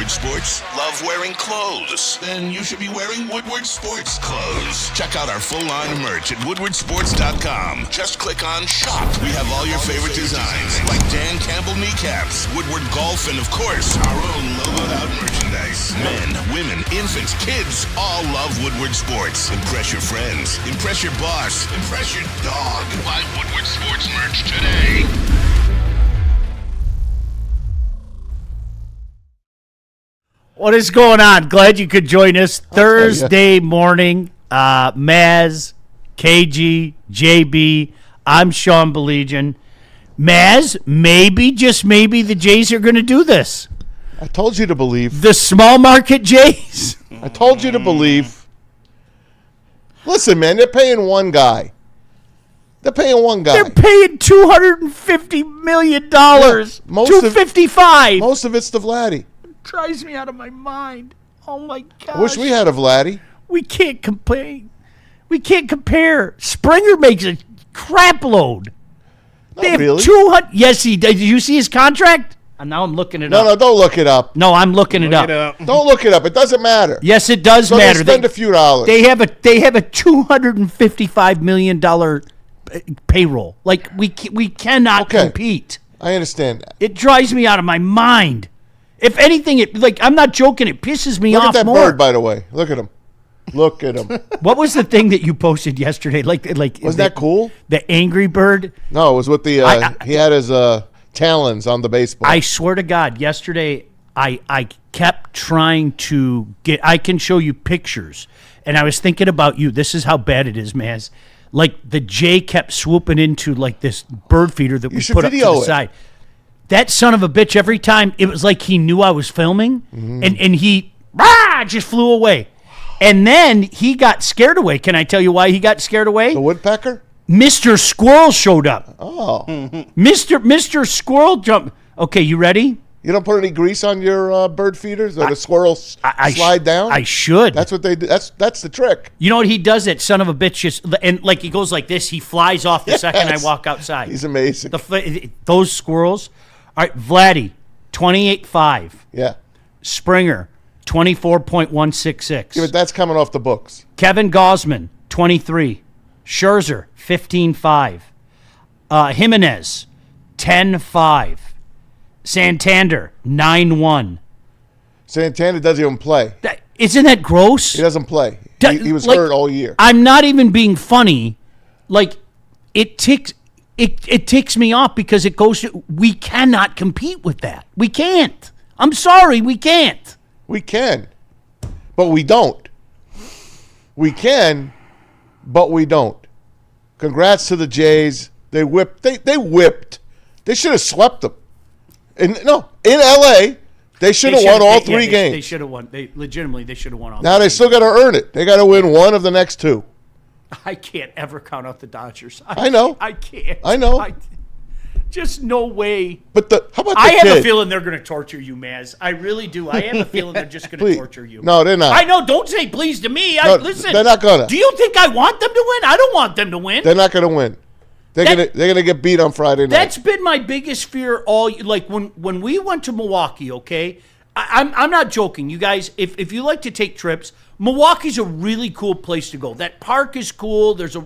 Woodward Sports? Love wearing clothes? Then you should be wearing Woodward Sports clothes. Check out our full line of merch at woodwardsports.com. Just click on shop. We have all your favorite designs, like Dan Campbell kneecaps, Woodward Golf, and of course, our own logoed out merchandise. Men, women, infants, kids all love Woodward Sports. Impress your friends. Impress your boss. Impress your dog. Buy Woodward Sports merch today. What is going on? Glad you could join us Thursday morning. Maz, KG, JB, I'm Sean Baligian. Maz, maybe, just maybe, the Jays are going to do this. I told you to believe. The small market Jays. I told you to believe. Listen, man, they're paying one guy. They're paying $250 million. Yeah, $255. Most of it's the Vladdy. Drives me out of my mind. Oh my gosh. I wish we had a Vladdy. We can't complain. We can't compare. Springer makes a crap load. Not really. 200. Yes, he did. Did you see his contract? Now I'm looking it up. No, don't look it up. No, I'm looking it up. Don't look it up. It doesn't matter. Yes, it does matter. They spend a few dollars. They have a $255 million payroll. Like we cannot compete. I understand that. It drives me out of my mind. If anything, I'm not joking. It pisses me off more. Look at that bird, by the way. Look at him. Look at him. What was the thing that you posted yesterday? Was that cool? The Angry Bird? No, it was with the. He had his talons on the baseball. I swear to God, yesterday I kept trying to get. I can show you pictures, and I was thinking about you. This is how bad it is, Maz. Like the Jay kept swooping into this bird feeder that we put up to the side. That son of a bitch, every time, it was like he knew I was filming, and he just flew away. And then he got scared away. Can I tell you why he got scared away? The woodpecker? Mr. Squirrel showed up. Oh. Mr. Squirrel jumped. Okay, you ready? You don't put any grease on your bird feeders? Or the squirrels slide down? I should. That's what they do. That's the trick. You know what he does? That son of a bitch just, and he goes like this. He flies off the second I walk outside. He's amazing. Those squirrels. All right, Vladdy, 28.5. Yeah. Springer, 24.166. Yeah, but that's coming off the books. Kevin Gausman, 23. Scherzer, 15.5. Jimenez, 10.5. Santander, 9.1. Santander doesn't even play. Isn't that gross? He doesn't play. He was hurt all year. I'm not even being funny. It ticks me off because it goes to, we cannot compete with that. We can't. I'm sorry, we can't. We can, but we don't. We can, but we don't. Congrats to the Jays. They whipped. They whipped. They should have swept them. In L.A., they should have won all three games. They should have won. They should have won all. Now they still got to earn it. They got to win one of the next two. I can't ever count out the Dodgers. I know. I can't. I know. Just no way. But how about the I kid? have a feeling they're going to torture you, Maz. I really do. I have a feeling they're just going to torture you. No, they're not. I know. Don't say please to me. Listen. They're not going to. Do you think I want them to win? I don't want them to win. They're not going to win. They're gonna get beat on Friday night. That's been my biggest fear when we went to Milwaukee, okay? I'm not joking. You guys, if you like to take trips, Milwaukee's a really cool place to go. That park is cool. There's a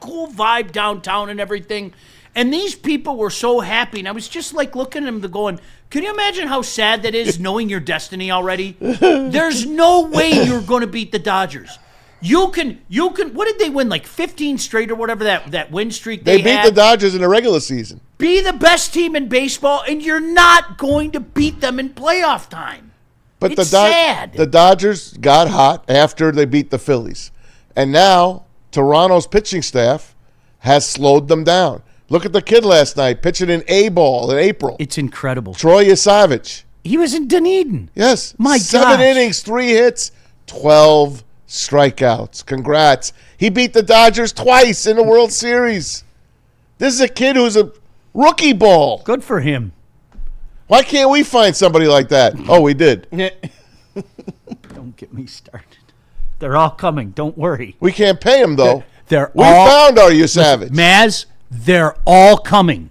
cool vibe downtown and everything. And these people were so happy. And I was just looking at them going, can you imagine how sad that is knowing your destiny already? There's no way you're going to beat the Dodgers. You can. What did they win? 15 straight or whatever that win streak they had? They beat the Dodgers in the regular season. Be the best team in baseball, and you're not going to beat them in playoff time. But it's sad. The Dodgers got hot after they beat the Phillies, and now Toronto's pitching staff has slowed them down. Look at the kid last night pitching an A ball in April. It's incredible. Troy Yasavich. He was in Dunedin. Yes. My God. 7 innings, 3 hits, 12 strikeouts. Congrats. He beat the Dodgers twice in the World Series. This is a kid who's a rookie ball. Good for him. Why can't we find somebody like that? Oh, we did. Don't get me started. They're all coming. Don't worry. We can't pay them, though. We found our Yasavich. Maz, they're all coming.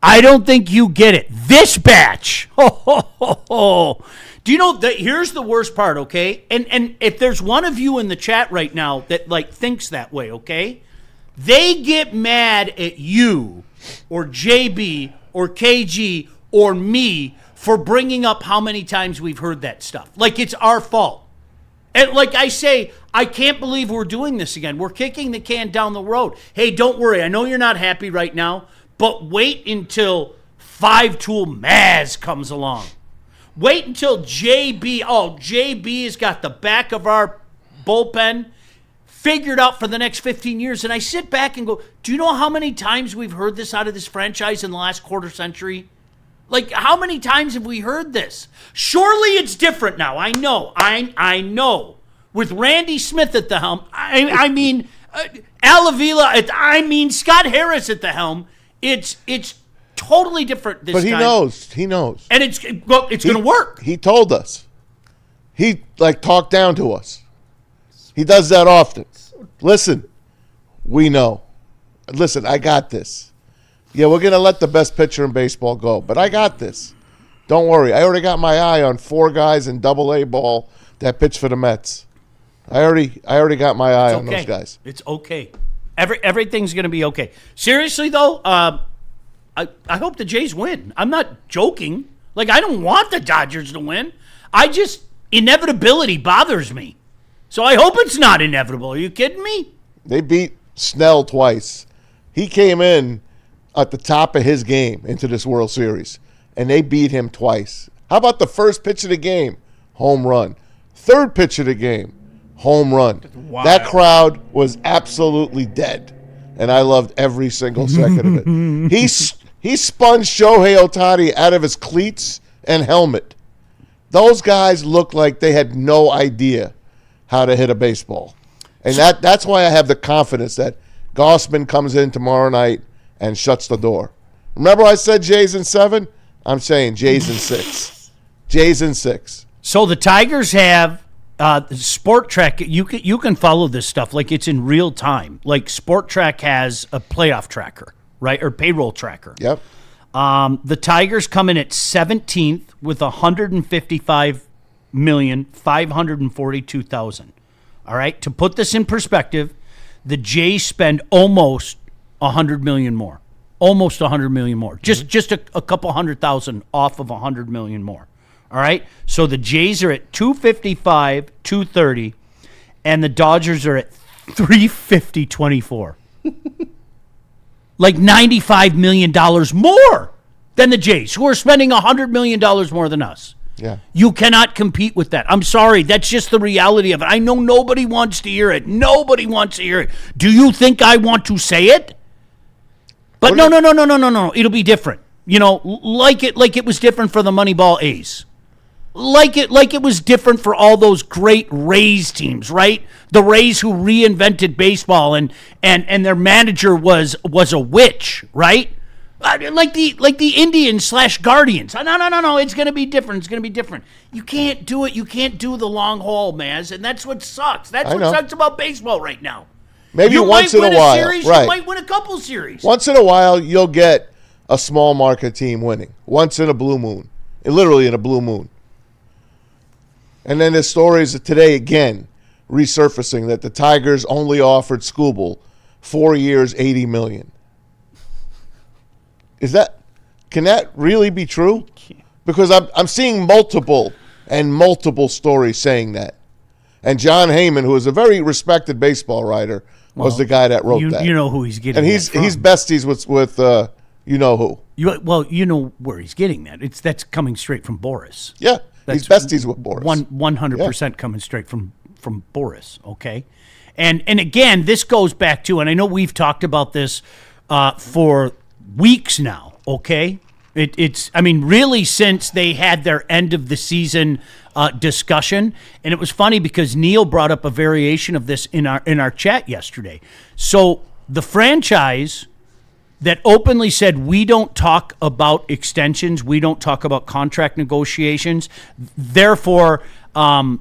I don't think you get it. This batch. Ho, ho, ho, ho. Do you know that? Here's the worst part, okay? And if there's one of you in the chat right now that like thinks that way, okay? They get mad at you or JB or KG or me for bringing up how many times we've heard that stuff. Like it's our fault. And like I say, I can't believe we're doing this again. We're kicking the can down the road. Hey, don't worry. I know you're not happy right now, but wait until 5-tool Maz comes along. Wait until JB. Oh, JB has got the back of our bullpen figured out for the next 15 years. And I sit back and go, do you know how many times we've heard this out of this franchise in the last quarter century? Like, how many times have we heard this? Surely it's different now. I know. I know. With Randy Smith at the helm, I mean, Al Avila, Scott Harris at the helm, it's totally different this time. But he knows. He knows. And it's going to work. He told us. He, talked down to us. He does that often. Listen, we know. Listen, I got this. Yeah, we're going to let the best pitcher in baseball go, but I got this. Don't worry. I already got my eye on 4 guys in Double-A ball that pitch for the Mets. I already got my eye on those guys. It's okay. Everything's going to be okay. Seriously, though, I hope the Jays win. I'm not joking. Like, I don't want the Dodgers to win. Inevitability bothers me. So I hope it's not inevitable. Are you kidding me? They beat Snell twice. He came in at the top of his game into this World Series, and they beat him twice. How about the first pitch of the game? Home run. Third pitch of the game? Home run. Wow. That crowd was absolutely dead, and I loved every single second of it. He spun Shohei Ohtani out of his cleats and helmet. Those guys looked like they had no idea how to hit a baseball. And that's why I have the confidence that Gossman comes in tomorrow night and shuts the door. Remember I said Jays in 7? I'm saying Jays in 6. Jays in 6. So the Tigers have Sport Track. You can follow this stuff like it's in real time. Like Sport Track has a playoff tracker, right, or payroll tracker. Yep. The Tigers come in at 17th with 155,542,000. All right. To put this in perspective, the Jays spend almost $100 million more. Almost $100 million more. Just a couple 100,000 off of $100 million more. All right? So the Jays are at 255, 230, and the Dodgers are at 350.24. Like $95 million more than the Jays, who are spending $100 million more than us. Yeah. You cannot compete with that. I'm sorry. That's just the reality of it. I know nobody wants to hear it. Nobody wants to hear it. Do you think I want to say it? But no. It'll be different. You know, like it was different for the Moneyball A's. Like it was different for all those great Rays teams, right? The Rays who reinvented baseball and their manager was a witch, right? Like the Indians / Guardians. No. It's going to be different. It's going to be different. You can't do it. You can't do the long haul, Maz, and that's what sucks. That's what sucks about baseball right now. Maybe you once in a while, series, right? You might win a couple series. Once in a while, you'll get a small market team winning. Once in a blue moon, literally in a blue moon. And then there's stories today again resurfacing that the Tigers only offered Skubal 4 years, $80 million. Can that really be true? Because I'm seeing multiple stories saying that. And John Heyman, who is a very respected baseball writer, was the guy that wrote that. You know who he's getting. And he's besties with you know who. You know where he's getting that. That's coming straight from Boris. Yeah, he's besties with Boris. 100% coming straight from Boris. Okay, and again, this goes back to, and I know we've talked about this for weeks now. Okay, it's really since they had their end of the season discussion, and it was funny because Neil brought up a variation of this in our chat yesterday. So the franchise that openly said we don't talk about extensions, we don't talk about contract negotiations, therefore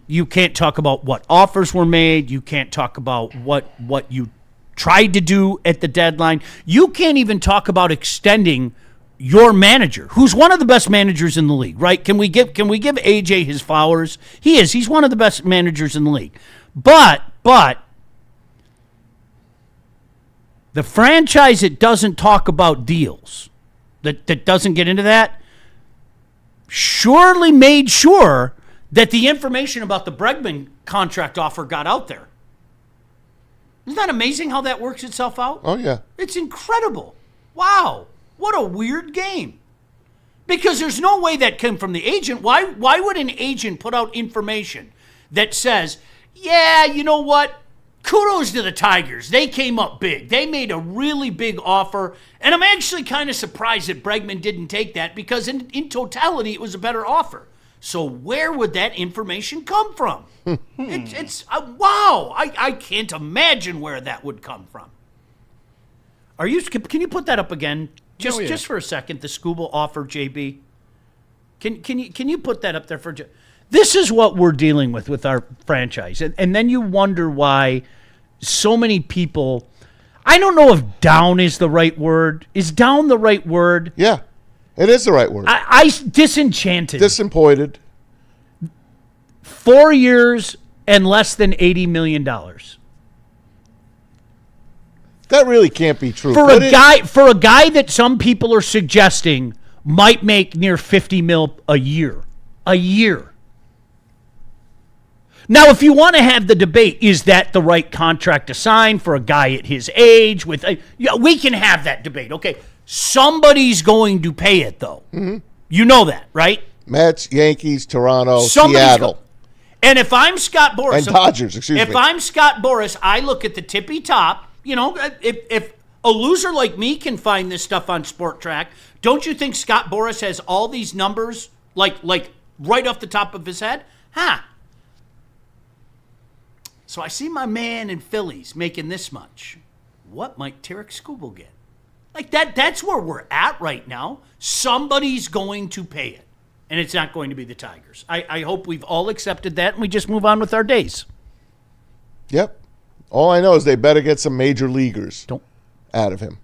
you can't talk about what offers were made, you can't talk about what you tried to do at the deadline, you can't even talk about extending your manager, who's one of the best managers in the league, right? Can we give AJ his flowers? He is. He's one of the best managers in the league. But the franchise that doesn't talk about deals, that doesn't get into that, surely made sure that the information about the Bregman contract offer got out there. Isn't that amazing how that works itself out? Oh, yeah. It's incredible. Wow. What a weird game. Because there's no way that came from the agent. Why would an agent put out information that says, yeah, you know what? Kudos to the Tigers. They came up big. They made a really big offer. And I'm actually kind of surprised that Bregman didn't take that because in totality, it was a better offer. So where would that information come from? It's wow. I can't imagine where that would come from. Can you put that up again? Just for a second, the Scooble offer, JB. Can you put that up there for? This is what we're dealing with our franchise, and then you wonder why so many people. I don't know if down is the right word. Is down the right word? Yeah, it is the right word. I disenchanted. Disappointed. 4 years and less than $80 million. That really can't be true. For a guy that some people are suggesting might make near $50 million a year. A year. Now, if you want to have the debate, is that the right contract to sign for a guy at his age? We can have that debate. Okay, somebody's going to pay it, though. Mm-hmm. You know that, right? Mets, Yankees, Toronto, Seattle. And if I'm Scott Boras, and Dodgers, excuse me. If I'm Scott Boras, I look at the tippy top. You know, if a loser like me can find this stuff on Sport Track, don't you think Scott Boras has all these numbers like right off the top of his head? So I see my man in Phillies making this much. What might Tarek Skubal get? Like that's where we're at right now. Somebody's going to pay it. And it's not going to be the Tigers. I hope we've all accepted that and we just move on with our days. Yep. All I know is they better get some major leaguers out of him.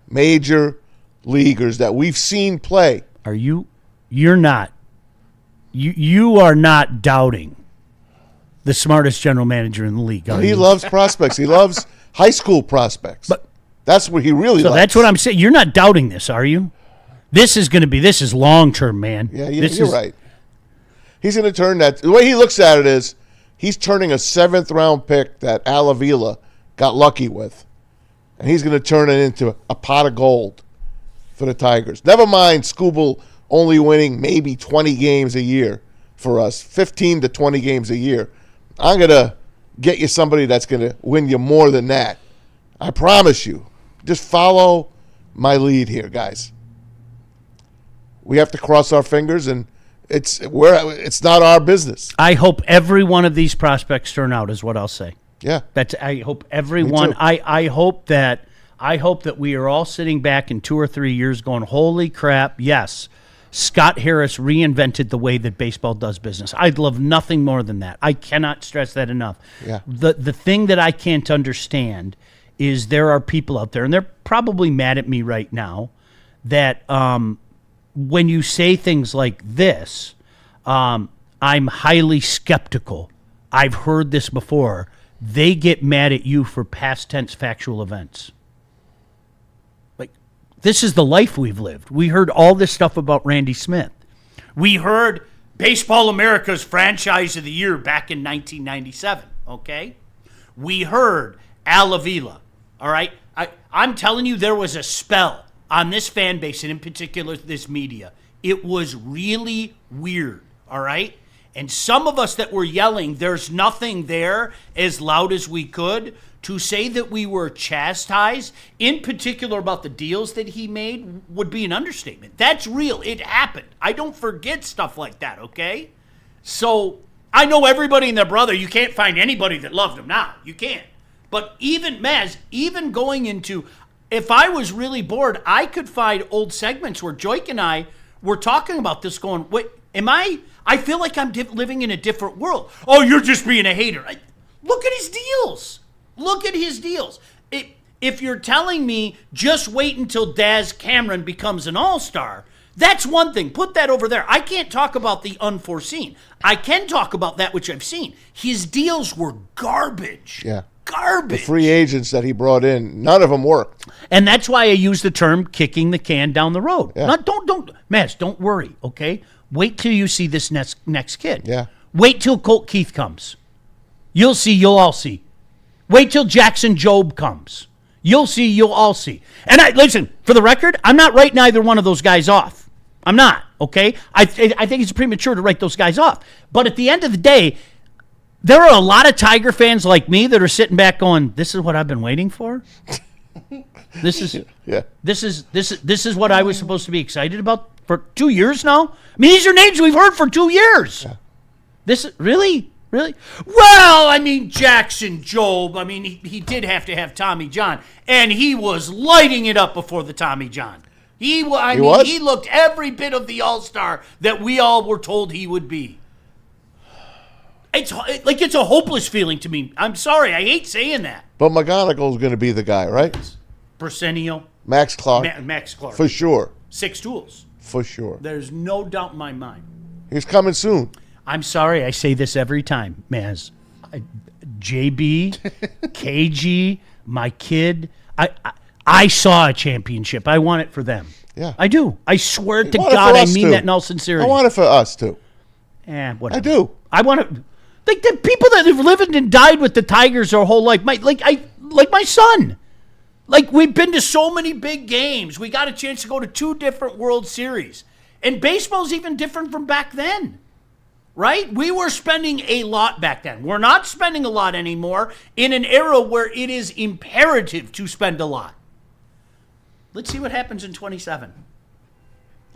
Major leaguers that we've seen play. You're not. You are not doubting the smartest general manager in the league. He loves prospects. He loves high school prospects. But that's what he really likes. So that's what I'm saying. You're not doubting this, are you? This is long-term, man. Yeah, you're right. He's going to turn that. The way he looks at it is he's turning a 7th-round pick that Al Avila got lucky with, and he's going to turn it into a pot of gold for the Tigers. Never mind Skubal only winning maybe 20 games a year for us, 15 to 20 games a year. I'm going to get you somebody that's going to win you more than that. I promise you. Just follow my lead here, guys. We have to cross our fingers, and it's not our business. I hope every one of these prospects turn out, is what I'll say. Yeah. I hope everyone. I hope that we are all sitting back in 2 or 3 years going, holy crap, yes, Scott Harris reinvented the way that baseball does business. I'd love nothing more than that. I cannot stress that enough. Yeah. The thing that I can't understand is there are people out there, and they're probably mad at me right now, that when you say things like this, I'm highly skeptical. I've heard this before. They get mad at you for past tense factual events. Like, this is the life we've lived. We heard all this stuff about Randy Smith. We heard Baseball America's Franchise of the Year back in 1997, okay? We heard Al Avila, all right? I'm telling you, there was a spell on this fan base, and in particular this media. It was really weird, all right? And some of us that were yelling, there's nothing there, as loud as we could, to say that we were chastised, in particular about the deals that he made, would be an understatement. That's real. It happened. I don't forget stuff like that, okay? So I know everybody and their brother, you can't find anybody that loved him now. You can't. But even, Maz, even going into... If I was really bored, I could find old segments where Joik and I were talking about this going, wait, I feel like I'm living in a different world. Oh, you're just being a hater. Look at his deals. Look at his deals. If you're telling me just wait until Daz Cameron becomes an all-star, that's one thing. Put that over there. I can't talk about the unforeseen. I can talk about that which I've seen. His deals were garbage. Yeah. Garbage. The free agents that he brought in, none of them worked. And that's why I use the term kicking the can down the road. Yeah. Not, Maz, don't worry, okay? Wait till you see this next kid. Yeah. Wait till Colt Keith comes. You'll see, you'll all see. Wait till Jackson Jobe comes. You'll see, you'll all see. And listen, for the record, I'm not writing either one of those guys off. I'm not, okay? I think it's premature to write those guys off. But at the end of the day, there are a lot of Tiger fans like me that are sitting back going, this is what I've been waiting for? This is what I was supposed to be excited about for 2 years now? I mean, these are names we've heard for 2 years. Yeah. This is really? Well, I mean, Jackson Jobe, I mean, he did have to have Tommy John, and he was lighting it up before the Tommy John. He looked every bit of the all-star that we all were told he would be. It's a hopeless feeling to me. I'm sorry, I hate saying that. But McGonagall's going to be the guy, right? Persenio. Max Clark. Max Clark. For sure. Six tools. For sure. There's no doubt in my mind. He's coming soon. I'm sorry, I say this every time, Maz. JB, KG, my kid, I saw a championship. I want it for them. Yeah. I do. I swear to God, I mean that in all sincerity. I want it for us, too. Whatever. I do. I want it. Like the people that have lived and died with the Tigers their whole life. Like my son. Like, we've been to so many big games. We got a chance to go to 2 different World Series. And baseball's even different from back then. Right? We were spending a lot back then. We're not spending a lot anymore in an era where it is imperative to spend a lot. Let's see what happens in 27.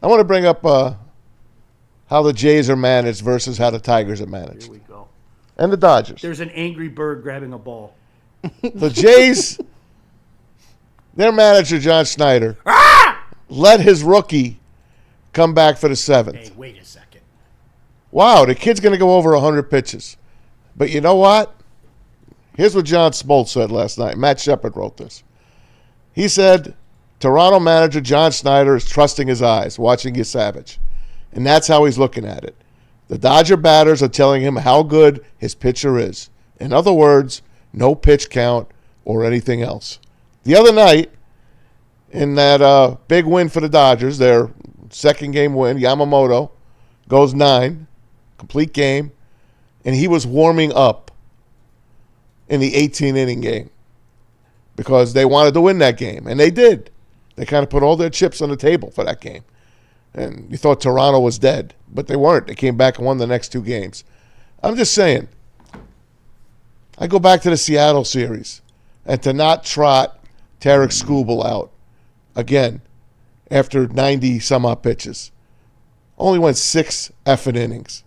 I want to bring up how the Jays are managed versus how the Tigers are managed. Here we go. And the Dodgers. There's an angry bird grabbing a ball. The Jays, their manager, John Schneider, let his rookie come back for the 7th. Hey, wait a second. Wow, the kid's going to go over 100 pitches. But you know what? Here's what John Smoltz said last night. Matt Shepard wrote this. He said, Toronto manager John Schneider is trusting his eyes, watching you savage. And that's how he's looking at it. The Dodger batters are telling him how good his pitcher is. In other words, no pitch count or anything else. The other night, in that big win for the Dodgers, their second game win, Yamamoto goes 9, complete game, and he was warming up in the 18-inning game because they wanted to win that game, and they did. They kind of put all their chips on the table for that game. And you thought Toronto was dead, but they weren't. They came back and won the next 2 games. I'm just saying, I go back to the Seattle series, and to not trot Tarek Skubal out again after 90-some-odd pitches. Only went 6 effing innings.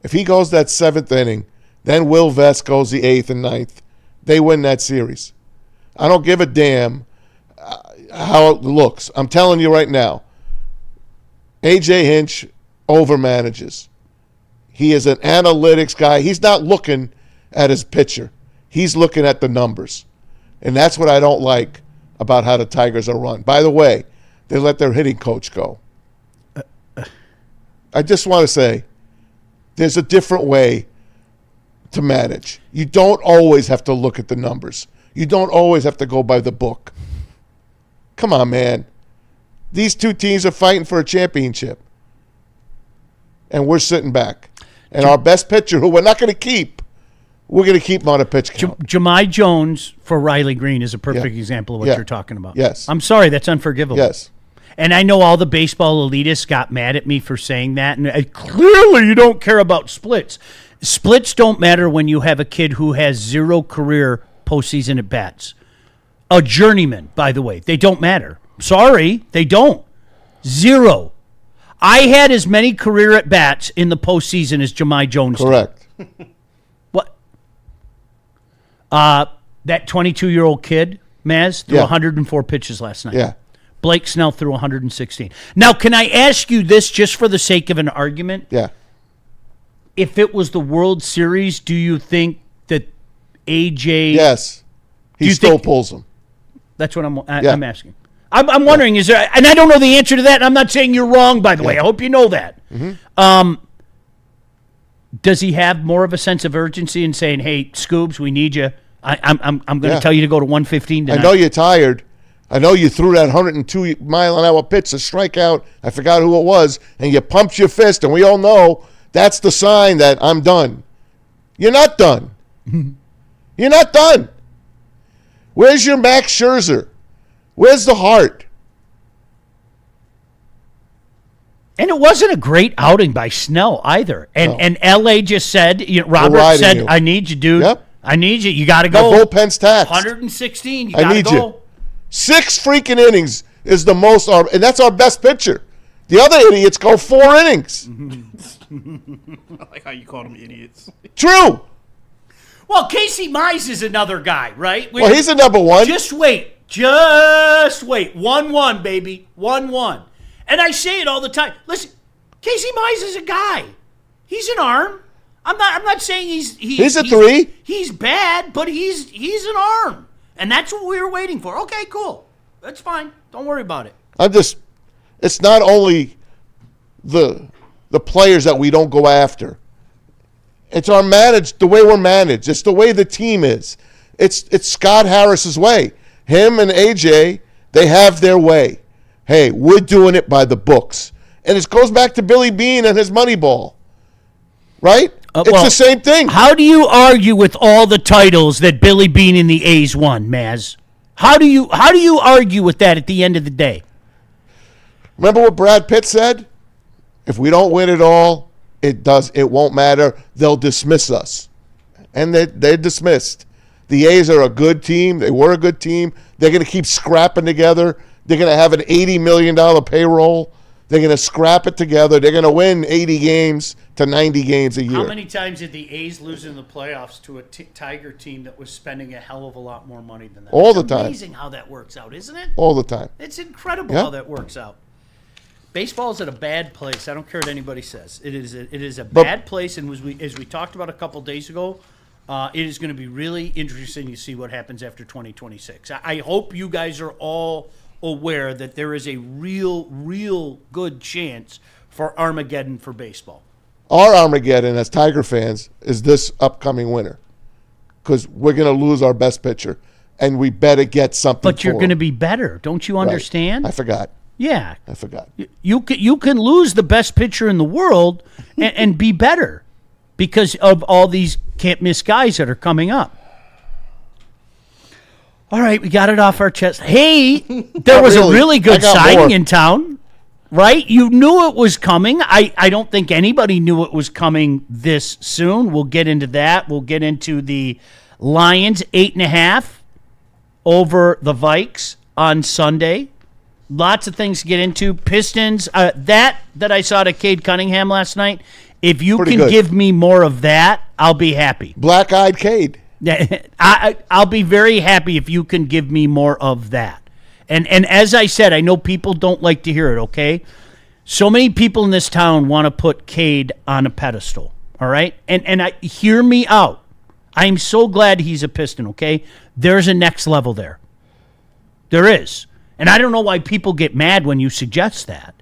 If he goes that 7th inning, then Will Vest goes the 8th and 9th. They win that series. I don't give a damn how it looks. I'm telling you right now, A.J. Hinch overmanages. He is an analytics guy. He's not looking at his pitcher. He's looking at the numbers. And that's what I don't like about how the Tigers are run. By the way, they let their hitting coach go. I just want to say, there's a different way to manage. You don't always have to look at the numbers. You don't always have to go by the book. Come on, man. These 2 teams are fighting for a championship. And we're sitting back. And our best pitcher, who we're not going to keep, we're going to keep him on a pitch count. Jahmai Jones for Riley Green is a perfect example of what you're talking about. Yes. I'm sorry, that's unforgivable. Yes. And I know all the baseball elitists got mad at me for saying that. And clearly you don't care about splits. Splits don't matter when you have a kid who has 0 career postseason at bats. A journeyman, by the way. They don't matter. Sorry, they don't. 0. I had as many career at bats in the postseason as Jahmai Jones did. Correct. What? That 22-year-old kid, Maz, threw 104 pitches last night. Yeah. Blake Snell threw 116. Now, can I ask you this just for the sake of an argument? Yeah. If it was the World Series, do you think that AJ... Yes. he still pulls them. That's what I'm asking. I'm wondering, is there, and I don't know the answer to that, and I'm not saying you're wrong, by the way. I hope you know that. Mm-hmm. Does he have more of a sense of urgency in saying, hey, Scoobs, we need you. I'm going to tell you to go to 115 tonight. I know you're tired. I know you threw that 102-mile-an-hour pitch, a strikeout. I forgot who it was, and you pumped your fist, and we all know that's the sign that I'm done. You're not done. You're not done. Where's your Max Scherzer? Where's the heart? And it wasn't a great outing by Snell either. And L.A. just said, Robert said, I need you, dude. Yep. I need you. You got to go. My bullpen's taxed. 116. You got to go. You. 6 freaking innings is the most, and that's our best pitcher. The other idiots go 4 innings. I like how you call them idiots. True. Well, Casey Mize is another guy, right? Well, he's a number one. Just wait. 1-1, baby. 1-1. And I say it all the time. Listen, Casey Mize is a guy. He's an arm. I'm not saying he's a 3. He's bad, but he's an arm. And that's what we were waiting for. Okay, cool. That's fine. Don't worry about it. It's not only the players that we don't go after. It's the way we're managed. It's the way the team is. It's Scott Harris's way. Him and AJ, they have their way. Hey, we're doing it by the books. And it goes back to Billy Beane and his Moneyball. Right? It's the same thing. How do you argue with all the titles that Billy Beane and the A's won, Maz? How do you argue with that at the end of the day? Remember what Brad Pitt said? If we don't win it all, it won't matter. They'll dismiss us. And they're dismissed. The A's are a good team. They were a good team. They're going to keep scrapping together. They're going to have an $80 million payroll. They're going to scrap it together. They're going to win 80 games to 90 games a year. How many times did the A's lose in the playoffs to a Tiger team that was spending a hell of a lot more money than that? All the time. It's amazing how that works out, isn't it? All the time. It's incredible how that works out. Baseball's at a bad place. I don't care what anybody says. It is a bad place, and as we talked about a couple days ago, it is going to be really interesting to see what happens after 2026. I hope you guys are all aware that there is a real good chance for Armageddon for baseball. Our Armageddon as Tiger fans is this upcoming winter because we're going to lose our best pitcher, and we better get something. But you're going to be better. Don't you understand? Right. I forgot. Yeah. I forgot. You can lose the best pitcher in the world and be better because of all these can't-miss guys that are coming up. All right, we got it off our chest. Hey, there was a really good signing in town, right? You knew it was coming. I don't think anybody knew it was coming this soon. We'll get into that. We'll get into the Lions 8.5 over the VIKES on Sunday. Lots of things to get into. Pistons, that I saw to Cade Cunningham last night. If you can give me more of that, I'll be happy. Black-eyed Cade. I'll be very happy if you can give me more of that. And as I said, I know people don't like to hear it, okay? So many people in this town want to put Cade on a pedestal, all right? And hear me out. I'm so glad he's a Piston, okay? There's a next level there. There is. And I don't know why people get mad when you suggest that,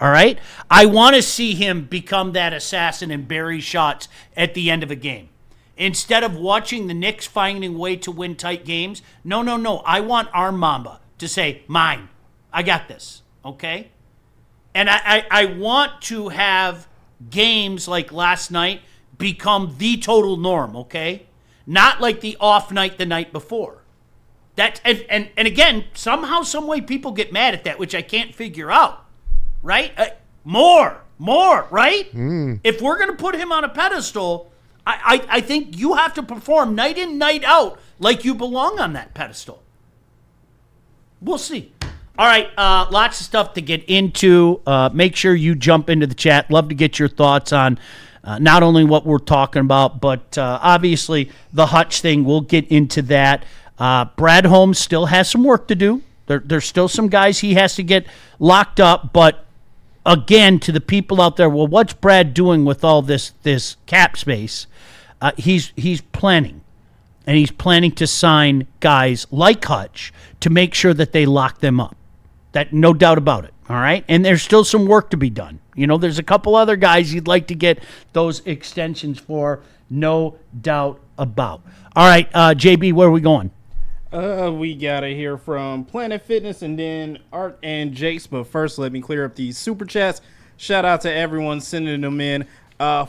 all right? I want to see him become that assassin and bury shots at the end of a game. Instead of watching the Knicks finding a way to win tight games, no. I want our Mamba to say, mine. I got this, okay? And I want to have games like last night become the total norm, okay? Not like the off night the night before. And again, somehow, some way people get mad at that, which I can't figure out, right? More, right? If we're going to put him on a pedestal, I think you have to perform night in, night out like you belong on that pedestal. We'll see. All right, lots of stuff to get into. Make sure you jump into the chat. Love to get your thoughts on not only what we're talking about, but obviously the Hutch thing. We'll get into that. Brad Holmes still has some work to do. There's still some guys he has to get locked up, but again, to the people out there, well, what's Brad doing with all this cap space? He's planning. and he's planning to sign guys like Hutch to make sure that they lock them up. That no doubt about it. All right, and there's still some work to be done. There's a couple other guys you'd like to get those extensions for, no doubt about. All right, JB, where are we going? We gotta hear from Planet Fitness and then Art and Jake's. But first, let me clear up these super chats. Shout out to everyone sending them in.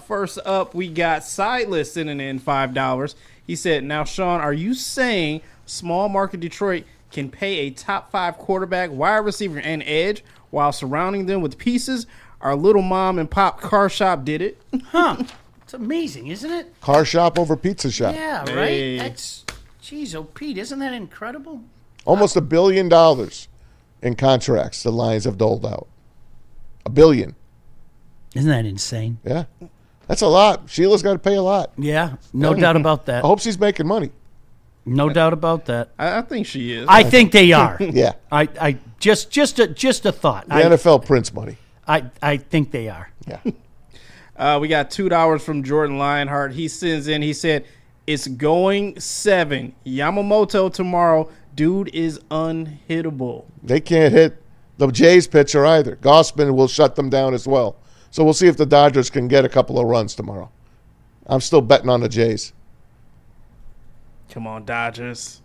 First up, we got Sideless sending in $5. He said, "Now, Sean, are you saying small market Detroit can pay a top 5 quarterback, wide receiver, and edge while surrounding them with pieces? Our little mom and pop car shop did it." Huh? It's amazing, isn't it? Car shop over pizza shop. Yeah, right. Hey. That's, geez, oh Pete, isn't that incredible? Almost $1 billion in contracts the Lions have doled out. $1 billion. Isn't that insane? Yeah. That's a lot. Sheila's got to pay a lot. Yeah, no doubt about that. I hope she's making money. No doubt about that. I think she is. I think they are. Yeah. I just a thought. The NFL prints money. I think they are. Yeah. We got $2 from Jordan Lionheart. He sends in. He said, "It's going 7. Yamamoto tomorrow. Dude is unhittable." They can't hit the Jays pitcher either. Gossman will shut them down as well. So we'll see if the Dodgers can get a couple of runs tomorrow. I'm still betting on the Jays. Come on, Dodgers.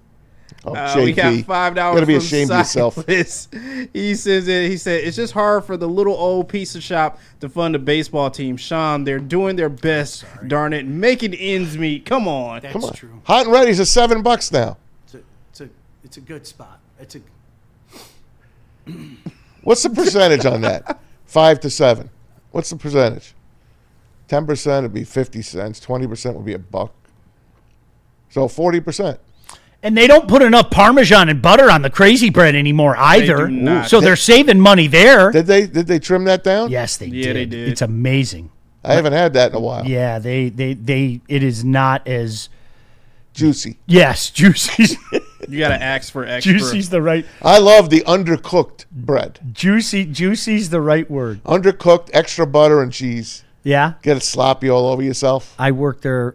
Oh, We got JP. $5 You gotta be from ashamed of yourself. Silas. He says it. He said, "It's just hard for the little old pizza shop to fund a baseball team. Sean, they're doing their best. Darn it, making ends meet. Come on." That's Come on. true. Hot and Ready's at $7 now. It's a good spot. What's the percentage on that? 5 to 7. What's the percentage? 10% would be 50 cents. 20% would be $1. So 40%. And they don't put enough Parmesan and butter on the crazy bread anymore either. do not. So they're saving money there. Did they trim that down? Yes, they Yeah, did. they did. It's amazing. I haven't had that in a while. Yeah, they it is not as Juicy. juicy. You got to ask for extra. Juicy's the right I love the undercooked bread. juicy's the right word. Undercooked, extra butter and cheese. Yeah. Get it sloppy all over yourself. I worked there.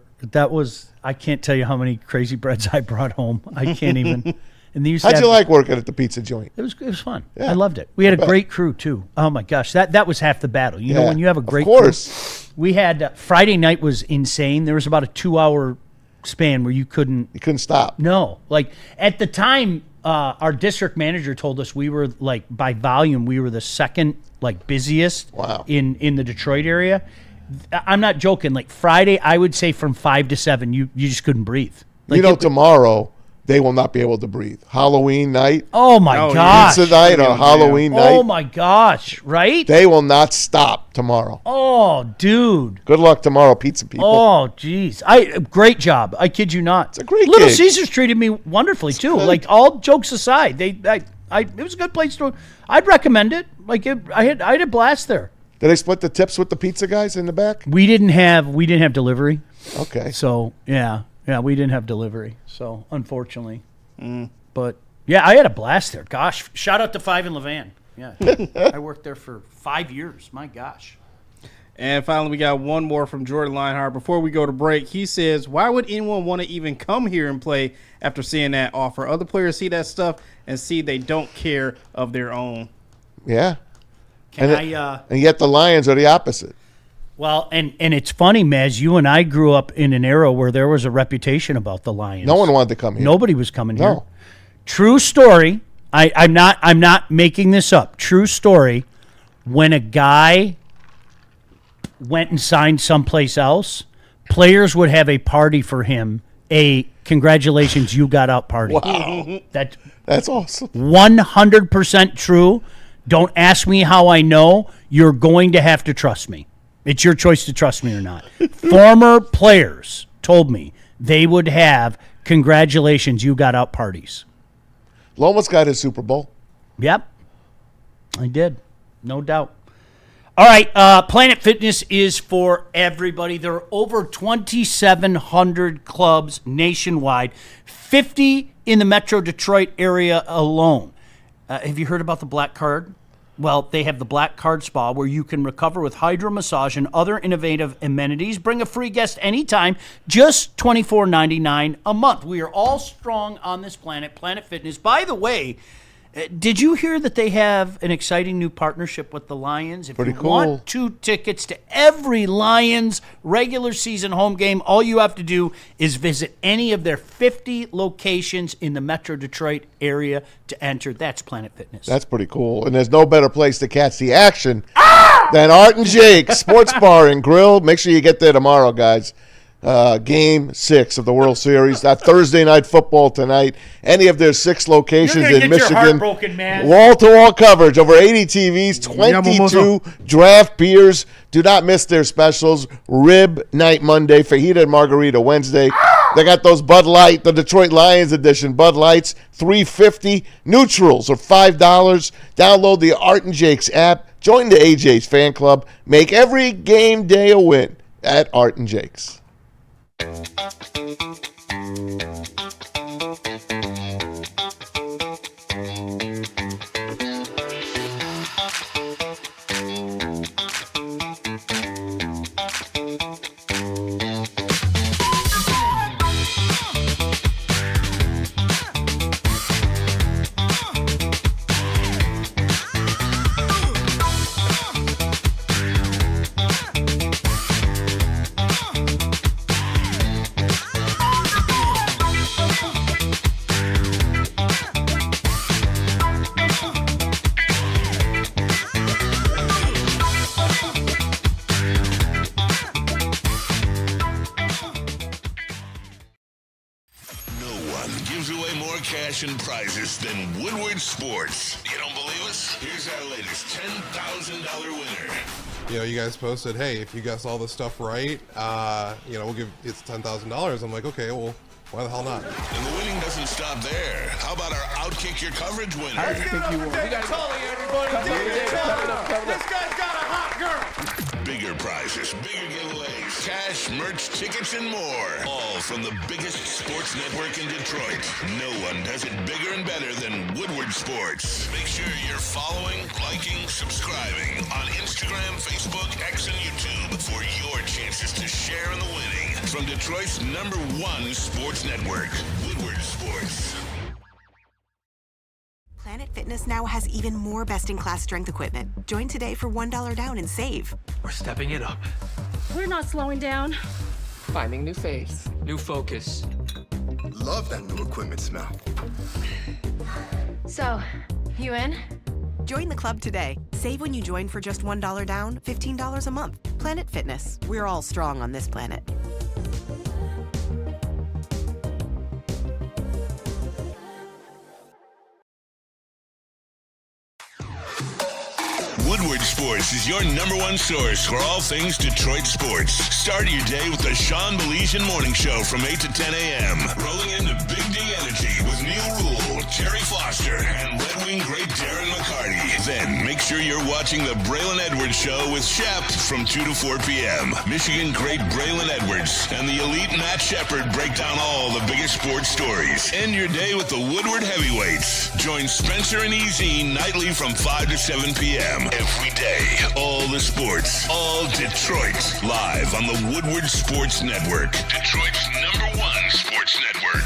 I can't tell you how many crazy breads I brought home. I can't even. And they used to How'd you have- like working at the pizza joint? It was fun. Yeah, I loved it. We had a bet. great crew too. Oh my gosh, that was half the battle. You know, Yeah, when you have a of great course. crew. We had Friday night was insane. There was about a 2-hour span where you couldn't. You couldn't stop. No, like at the time, our district manager told us we were like by volume we were the second like busiest. Wow. In the Detroit area. I'm not joking. Like Friday, I would say from 5 to 7, you just couldn't breathe. Like Tomorrow they will not be able to breathe. Halloween night, oh my Oh, yeah. gosh. pizza night, or Yeah. Halloween Oh night. my gosh, right? They will not stop tomorrow. Oh, dude. Good luck tomorrow, pizza people. Oh, geez. Great job. I kid you not. It's a great Little gig. Caesars treated me wonderfully too. good. Like all jokes aside, it was a good place to. I'd recommend it. I had a blast there. Did they split the tips with the pizza guys in the back? We didn't have delivery, Okay. so yeah, we didn't have delivery. So unfortunately, but yeah, I had a blast there. Gosh, shout out to 5 in Levan. Yeah, I worked there for 5 years. My gosh. And finally, we got one more from Jordan Lionheart. Before we go to break, he says, "Why would anyone want to even come here and play after seeing that offer? Other players see that stuff and see they don't care of their own." Yeah. Can And I? And yet the Lions are the opposite. Well, and it's funny, Maz. You and I grew up in an era where there was a reputation about the Lions. No one wanted to come here. Nobody was coming here. No. True story. I'm not making this up. True story. When a guy went and signed someplace else, players would have a party for him. A congratulations, you got out party. Wow. That's awesome. 100% true. Don't ask me how I know. You're going to have to trust me. It's your choice to trust me or not. Former players told me they would have congratulations, you got out parties. Lomas got his Super Bowl. Yep, I did. No doubt. All right, Planet Fitness is for everybody. There are over 2,700 clubs nationwide, 50 in the Metro Detroit area alone. Have you heard about the Black Card? Well, they have the Black Card Spa where you can recover with hydro massage and other innovative amenities. Bring a free guest anytime, just $24.99 a month. We are all strong on this planet, Planet Fitness. By the way, did you hear that they have an exciting new partnership with the Lions? If Pretty you cool. want 2 tickets to every Lions regular season home game, all you have to do is visit any of their 50 locations in the Metro Detroit area to enter. That's Planet Fitness. That's pretty cool. And there's no better place to catch the action than Art and Jake Sports Bar and Grill. Make sure you get there tomorrow, guys. Game 6 of the World Series. That Thursday night football tonight. Any of their 6 locations You're gonna in get your Michigan. heart broken, man. Wall-to-wall coverage. Over 80 TVs. 22 draft beers. Do not miss their specials. Rib night Monday. Fajita and margarita Wednesday. They got those Bud Light, the Detroit Lions edition Bud Lights, $3.50. Neutrals are $5. Download the Art and Jake's app. Join the AJ's fan club. Make every game day a win at Art and Jake's. And prizes than Woodward Sports. You don't believe us? Here's our latest $10,000 winner. You know, you guys posted, hey, if you guess all this stuff right, we'll give it's $10,000. I'm like, okay, well, why the hell not? And the winning doesn't stop there. How about our Outkick Your Coverage winner? I think you won. We got Tully, everybody. This guy's got a hot girl. Bigger prizes, bigger giveaways, cash, merch, tickets, and more. All from the biggest sports network in Detroit. No one does it bigger and better than Woodward Sports. Make sure you're following, liking, subscribing on Instagram, Facebook, X, and YouTube for your chances to share in the winning. From Detroit's #1 sports network, Woodward Sports. Planet Fitness now has even more best-in-class strength equipment. Join today for $1 down and save. We're stepping it up. We're not slowing down. Finding new face. New focus. Love that new equipment smell. So, you in? Join the club today. Save when you join for just $1 down, $15 a month. Planet Fitness. We're all strong on this planet. Woodward Sports is your #1 source for all things Detroit sports. Start your day with the Sean Baligian Morning Show from 8 to 10 a.m. Rolling into Big D Energy with Neil Rule, Terry Foster, and Red Wing great Darren McCarty. Then make sure you're watching the Braylon Edwards Show with Shep from 2 to 4 p.m. Michigan great Braylon Edwards and the elite Matt Shepard break down all the biggest sports stories. End your day with the Woodward Heavyweights. Join Spencer and EZ nightly from 5 to 7 p.m. Every day, all the sports, all Detroit, live on the Woodward Sports Network, Detroit's #1 sports network.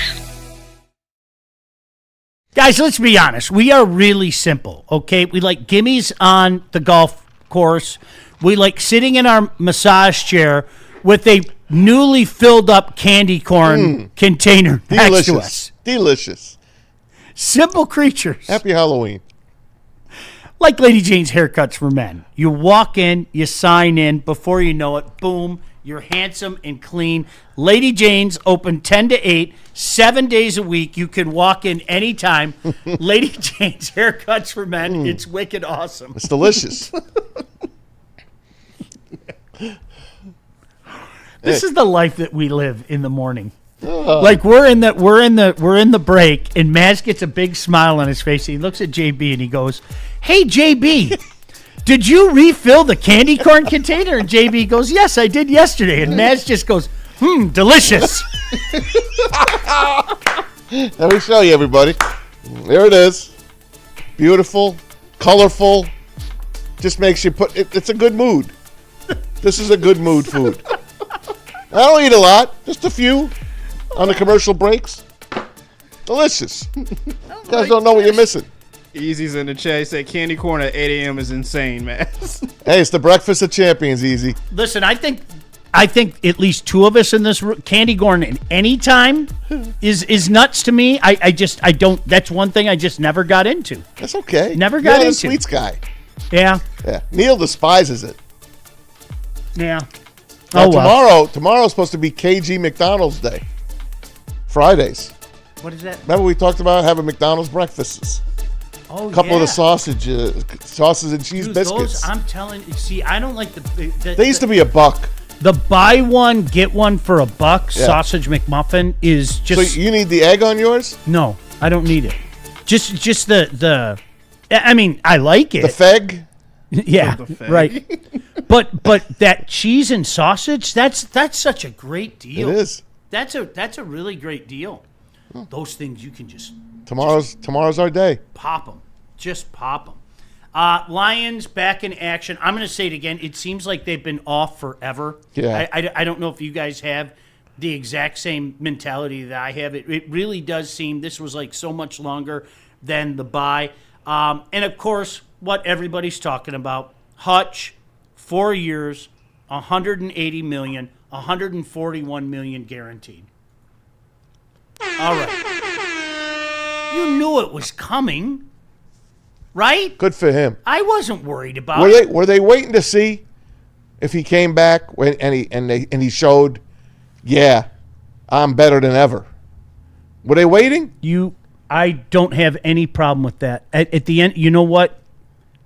Guys, let's be honest. We are really simple, okay? We like gimmies on the golf course. We like sitting in our massage chair with a newly filled up candy corn container next to us. Delicious. Simple creatures. Happy Halloween. Like Lady Jane's Haircuts for Men. You walk in, you sign in, before you know it, boom, you're handsome and clean. Lady Jane's open 10 to 8, 7 days a week. You can walk in anytime. Lady Jane's Haircuts for Men. It's wicked awesome. It's delicious. This is the life that we live in the morning. Like we're in the break, and Maz gets a big smile on his face. He looks at JB and he goes, "Hey JB, did you refill the candy corn container?" And JB goes, "Yes, I did yesterday." And Maz just goes, delicious. Let me show you, everybody. There it is. Beautiful, colorful, Just makes you put. It's a good mood. This is a good mood food. I don't eat a lot, just a few on the commercial breaks. Delicious. You guys don't know what you're missing. Easy's in the chat. He said candy corn at 8 a.m. is insane, man. Hey, it's the breakfast of champions, Easy. Listen, I think at least two of us in this room, candy corn at any time is nuts to me. I don't. That's one thing I just never got into. That's okay. Never got You're into. a sweets guy. Yeah. Yeah. Neil despises it. Yeah. Now, tomorrow's supposed to be KG McDonald's Day. Fridays. What is that? Remember we talked about having McDonald's breakfasts? Oh, a couple of the sauces and cheese Dude, biscuits. Those, I'm telling you, see, I don't like They used to be $1. The buy one, get one for $1 sausage McMuffin is just... So you need the egg on yours? No, I don't need it. Just the I mean, I like it. The feg? Yeah, right. But that cheese and sausage, that's such a great deal. It is. That's a really great deal. Those things you can just tomorrow's our day. Pop them. Just pop them. Lions back in action. I'm going to say it again. It seems like they've been off forever. Yeah. I don't know if you guys have the exact same mentality that I have. It really does seem this was like so much longer than the bye. And, of course, what everybody's talking about, Hutch, 4 years, $180 million, $141 million guaranteed. All right. You knew it was coming, right? Good for him. I wasn't worried about it. Were they waiting to see if he came back and he showed, yeah, I'm better than ever? Were they waiting? I don't have any problem with that. At the end, you know what?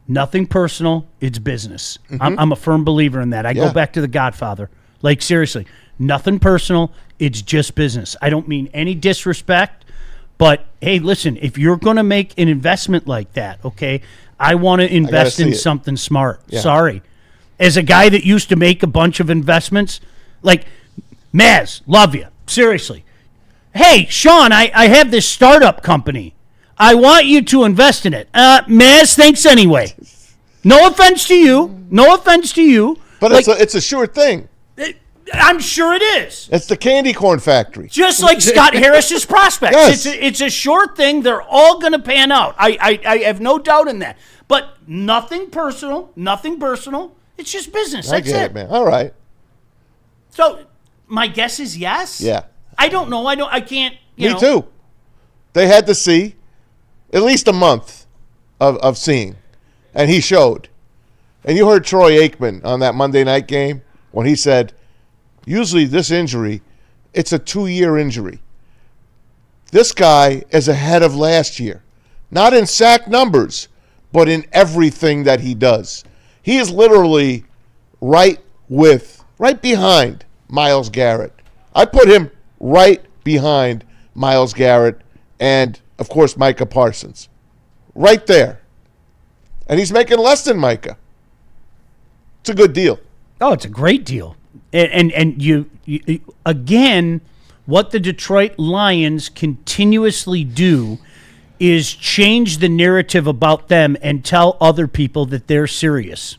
Nothing personal. It's business. Mm-hmm. I'm a firm believer in that. I go back to The Godfather. Like, seriously, nothing personal. It's just business. I don't mean any disrespect, but, hey, listen, if you're going to make an investment like that, okay, I want to invest in something smart. Yeah. Sorry. As a guy that used to make a bunch of investments, like, Maz, love you. Seriously. Hey, Sean, I have this startup company. I want you to invest in it. Maz, thanks anyway. No offense to you. No offense to you. But like, it's a sure thing. I'm sure it is. It's the candy corn factory. Just like Scott Harris's prospects. Yes. It's a sure thing. They're all going to pan out. I have no doubt in that. But nothing personal. Nothing personal. It's just business. That's I get it, man. All right. So my guess is yes. Yeah. I don't know. I can't. Me too. They had to see at least a month of seeing, and he showed. And you heard Troy Aikman on that Monday night game when he said, usually this injury, it's a 2-year injury. This guy is ahead of last year. Not in sack numbers, but in everything that he does. He is literally right behind Myles Garrett. I put him right behind Myles Garrett and, of course, Micah Parsons. Right there. And he's making less than Micah. It's a good deal. Oh, it's a great deal. And you again, what the Detroit Lions continuously do is change the narrative about them and tell other people that they're serious.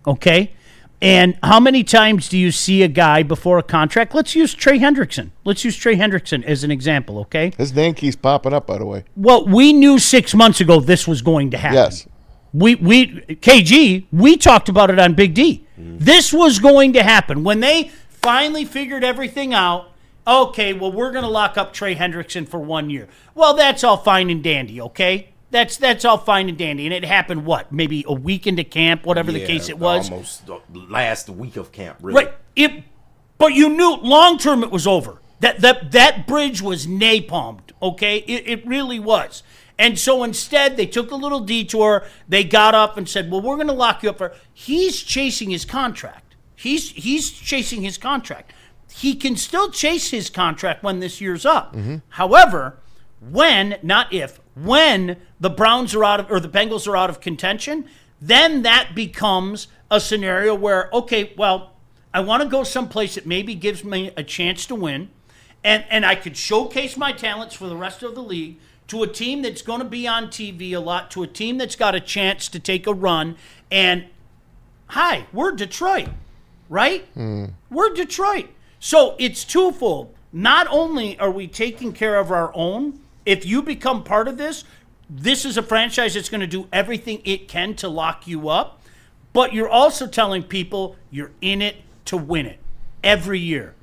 Okay? And how many times do you see a guy before a contract? Let's use Trey Hendrickson. Let's use Trey Hendrickson as an example, okay? His name keeps popping up, by the way. Well, we knew 6 months ago this was going to happen. Yes. KG, we talked about it on Big D. This was going to happen. When they finally figured everything out, okay, well, we're going to lock up Trey Hendrickson for 1 year. Well, that's all fine and dandy, okay? That's all fine and dandy. And it happened, what, maybe a week into camp, whatever the case it was? Almost the last week of camp, really. Right. But you knew long-term it was over. That bridge was napalmed, okay? It really was. And so instead, they took a little detour. They got up and said, well, we're going to lock you up for... He's chasing his contract. He's chasing his contract. He can still chase his contract when this year's up. Mm-hmm. However, when the Browns are out of, or the Bengals are out of contention, then that becomes a scenario where, okay, well, I want to go someplace that maybe gives me a chance to win, and I could showcase my talents for the rest of the league to a team that's going to be on TV a lot, to a team that's got a chance to take a run, and Hi, we're Detroit, right? We're Detroit. So it's twofold. Not only are we taking care of our own, if you become part of this is a franchise that's going to do everything it can to lock you up, but you're also telling people you're in it to win it every year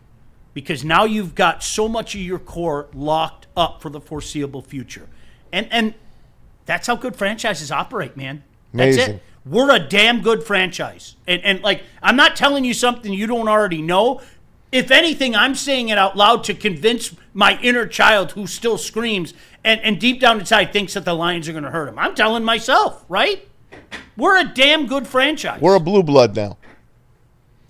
because now you've got so much of your core locked up for the foreseeable future. And that's how good franchises operate, man. That's Amazing. it. We're a damn good franchise. And like, I'm not telling you something you don't already know. If anything, I'm saying it out loud to convince my inner child who still screams and deep down inside thinks that the Lions are going to hurt him. I'm telling myself, right? We're a damn good franchise. We're a blue blood now.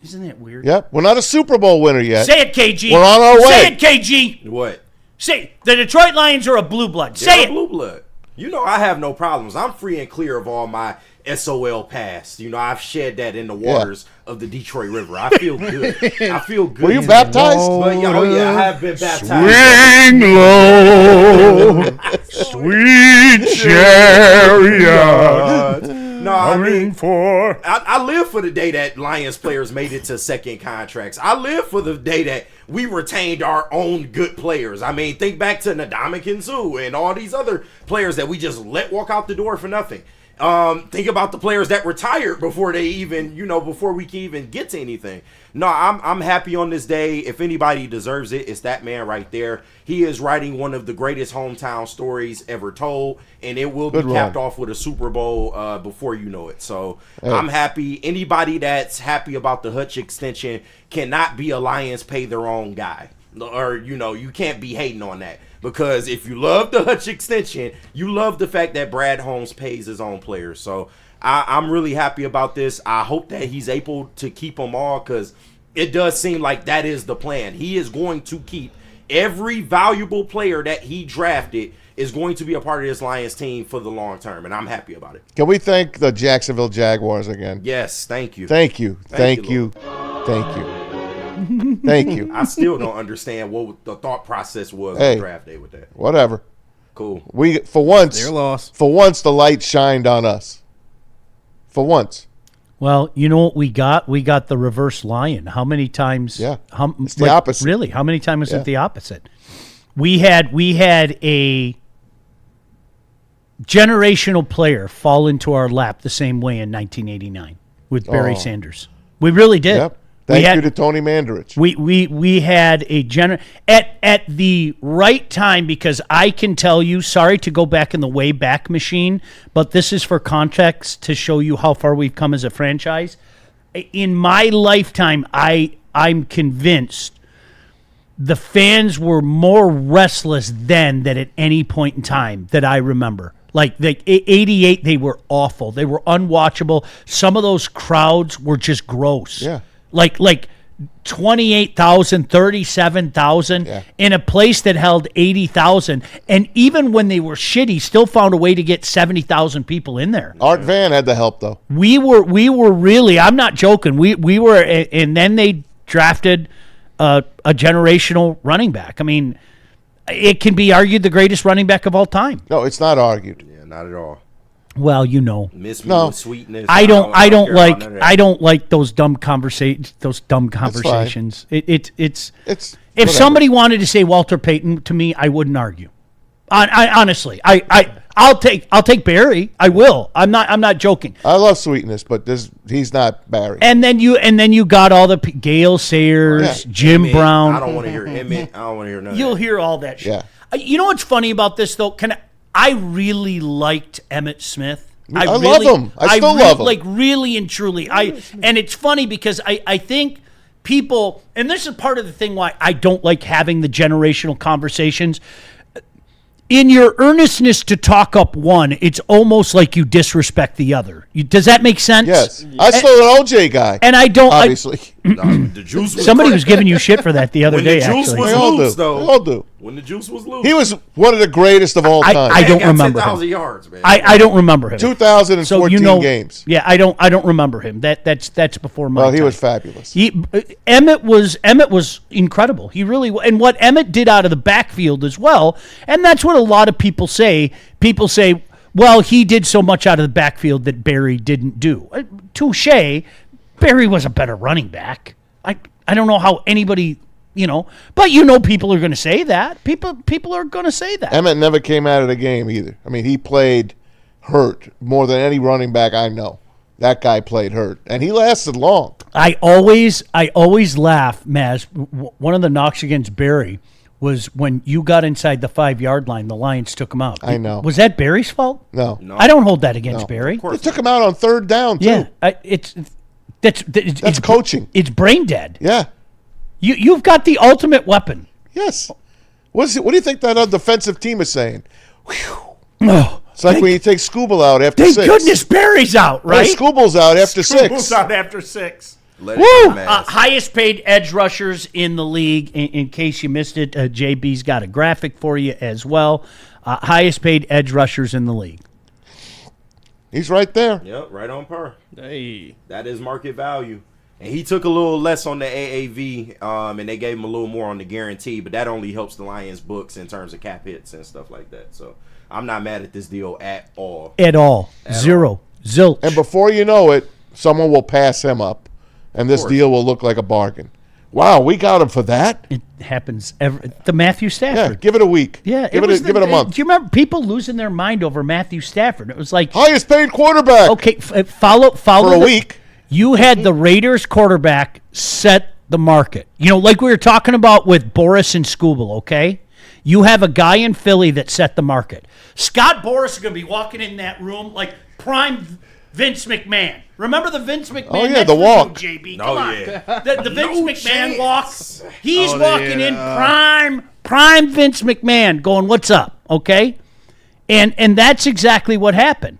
Isn't that weird? Yep. We're not a Super Bowl winner yet. Say it, KG. We're on our way. Say it, KG. What? Say the Detroit Lions are a blue blood. Say They're it. blue blood. You know, I have no problems. I'm free and clear of all my SOL past. You know, I've shed that in the waters of the Detroit River. I feel good. I feel good. Were you baptized? But, yeah, oh, yeah, I have been baptized. Swing low, sweet chariot. No, I mean, I live for the day that Lions players made it to second contracts. I live for the day that we retained our own good players. I mean, think back to Ndamukong Suh and all these other players that we just let walk out the door for nothing. Think about the players that retired before they even, before we can even get to anything. No, I'm happy on this day. If anybody deserves it, it's that man right there. He is writing one of the greatest hometown stories ever told, and it will be capped off with a Super Bowl before you know it. So I'm happy. Anybody that's happy about the Hutch extension cannot be a Lions pay their own guy. Or, you can't be hating on that. Because if you love the Hutch extension, you love the fact that Brad Holmes pays his own players. So I'm really happy about this. I hope that he's able to keep them all because it does seem like that is the plan. He is going to keep every valuable player that he drafted is going to be a part of this Lions team for the long term, and I'm happy about it. Can we thank the Jacksonville Jaguars again? Yes, thank you. Thank you. Thank you. Thank you. I still don't understand what the thought process was on draft day with that. Whatever. Cool. We for once They're lost. For once the light shined on us. For once. Well, you know what we got? We got the reverse lion. How many times? Yeah. It's the opposite. Really? How many times is it the opposite? We had a generational player fall into our lap the same way in 1989 with Barry Sanders. We really did. Yep. Thank you to Tony Mandarich. We had a at the right time, because I can tell you, sorry to go back in the way back machine, but this is for context to show you how far we've come as a franchise. In my lifetime, I'm convinced the fans were more restless then than at any point in time that I remember. Like 88, they were awful. They were unwatchable. Some of those crowds were just gross. Yeah. Like 28,000, 37,000 in a place that held 80,000. And even when they were shitty, still found a way to get 70,000 people in there. Art Van had the help, though. We were really, I'm not joking. We were, and then they drafted a generational running back. I mean, it can be argued the greatest running back of all time. No, it's not argued. Yeah, not at all. Well, you know, Miss me with sweetness. I don't like those dumb conversations. It's if whatever. somebody wanted to say Walter Payton to me, I wouldn't argue. Honestly, I'll take Barry. I will. I'm not joking. I love sweetness, but he's not Barry. And then you got all the Gale Sayers, Jim Emmett, Brown. I don't want to hear Emmett. I don't want to hear none. You'll hear all that shit. Yeah. You know what's funny about this though? I really liked Emmitt Smith. I love him. I still love him. Like really and truly. And it's funny because I think people, and this is part of the thing why I don't like having the generational conversations. In your earnestness to talk up one, it's almost like you disrespect the other. Does that make sense? Yes. I still an OJ guy. And I don't. Obviously. The juice was Somebody was giving you shit for that the other when day, the juice actually. was They all loose, do. though. They all do. When the juice was loose. He was one of the greatest of all time. I don't got remember 10,000 him. yards, man. I don't remember him. 2014 So you know, games. Yeah, I don't remember him. That's before my Well, he time. was fabulous. Emmett was incredible. He really, and what Emmett did out of the backfield as well, and that's what a lot of people say. People say, well, he did so much out of the backfield that Barry didn't do. Touche, Barry was a better running back. I don't know how anybody, but people are going to say that. People are going to say that. Emmett never came out of the game either. I mean, he played hurt more than any running back I know. That guy played hurt, and he lasted long. I always laugh, Maz. One of the knocks against Barry was when you got inside the 5-yard line, the Lions took him out. I know. Was that Barry's fault? No. I don't hold that against Barry. They took him out on 3rd down, too. Yeah, it's coaching. It's brain dead. Yeah. You've got the ultimate weapon. Yes. What do you think that defensive team is saying? Oh, it's like when you take Scooble out after 6. Thank goodness Barry's out, right? Well, Scooble's out after 6. Scooble's out after 6. Woo! Highest paid edge rushers in the league. In case you missed it, JB's got a graphic for you as well. Highest paid edge rushers in the league. He's right there. Yep, right on par. Hey, that is market value. And he took a little less on the AAV, and they gave him a little more on the guarantee, but that only helps the Lions' books in terms of cap hits and stuff like that. So I'm not mad at this deal at all. At all. Zero. Zilch. And before you know it, someone will pass him up, and this deal will look like a bargain. Wow, we got him for that? It happens the Matthew Stafford. Yeah, give it a week. Yeah, give it a month. Do you remember people losing their mind over Matthew Stafford? It was like highest paid quarterback. Okay, follow for a week. You had the Raiders quarterback set the market. Like we were talking about with Boris and Scooble, okay? You have a guy in Philly that set the market. Scott Boris is going to be walking in that room like prime Vince McMahon. Remember the Vince McMahon? Oh, yeah, the walk. JB. Come on. The Vince McMahon walk. He's walking in prime Vince McMahon going, what's up, okay? And that's exactly what happened.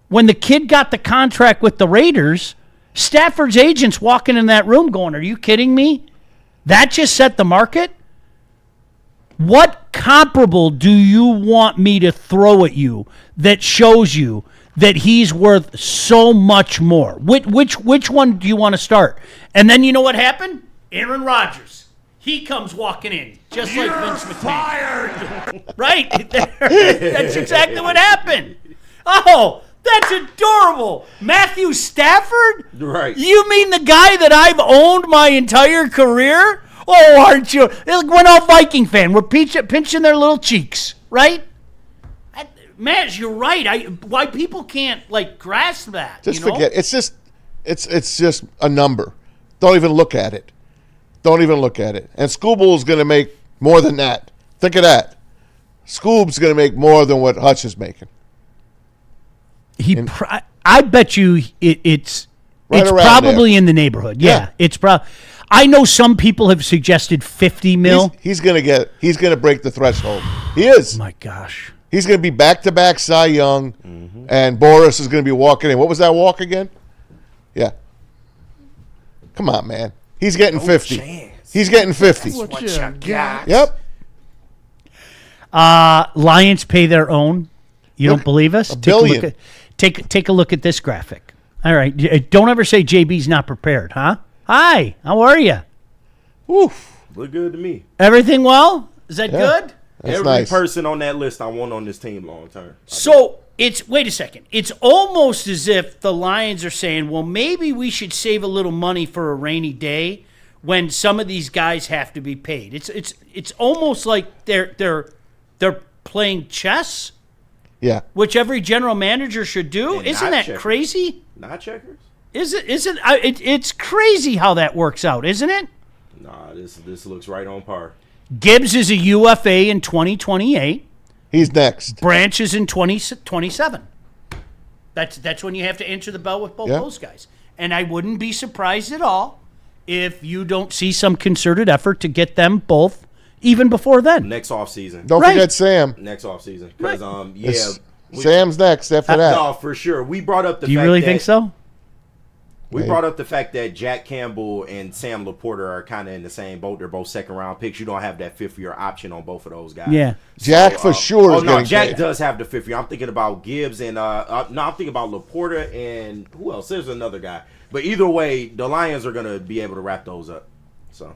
When the kid got the contract with the Raiders, Stafford's agents walking in that room going, are you kidding me? That just set the market? What comparable do you want me to throw at you that shows you that he's worth so much more? Which one do you want to start? And then you know what happened? Aaron Rodgers. He comes walking in, just like Vince McMahon. Fired! Right? That's exactly what happened. Oh, that's adorable. Matthew Stafford? Right. You mean the guy that I've owned my entire career? Oh, aren't you? We're all Viking fan. We're pinching their little cheeks, right? Matt, you're right. Why people can't grasp that? Just forget. It's just a number. Don't even look at it. Don't even look at it. And Scooble's going to make more than that. Think of that. Scoob's going to make more than what Hutch is making. I bet you it's Right it's around probably there. in the neighborhood. Yeah. It's probably. I know some people have suggested 50 mil. He's going to break the threshold. He is. Oh my gosh. He's going to be back-to-back Cy Young, and Boris is going to be walking in. What was that walk again? Yeah. Come on, man. He's getting 50. Chance. He's getting 50. What you got? Yep. Lions pay their own. You don't believe us? $1 billion. Take a look at this graphic. All right. Don't ever say JB's not prepared, huh? Hi. How are you? Oof. Look good to me. Everything well? Is that good? That's Every nice. person on that list I want on this team long term. So wait a second. It's almost as if the Lions are saying, well, maybe we should save a little money for a rainy day when some of these guys have to be paid. It's almost like they're playing chess. Yeah. Which every general manager should do. And Isn't not that checkers. crazy? Not checkers? It's crazy how that works out, isn't it? Nah, this looks right on par. Gibbs is a UFA in 2028. He's next. Branch is in 2027. That's when you have to answer the bell with both those guys. And I wouldn't be surprised at all if you don't see some concerted effort to get them both even before then. Next offseason. Don't forget Sam. Next offseason. Because, Sam's next after that. No, for sure. We brought up the Do you fact really that, think so? We brought up the fact that Jack Campbell and Sam Laporta are kind of in the same boat. They're both second-round picks. You don't have that fifth-year option on both of those guys. Yeah. Jack for sure is getting Jack paid. does have the fifth year. I'm thinking about Gibbs and I'm thinking about Laporta and who else? There's another guy. But either way, the Lions are gonna be able to wrap those up. So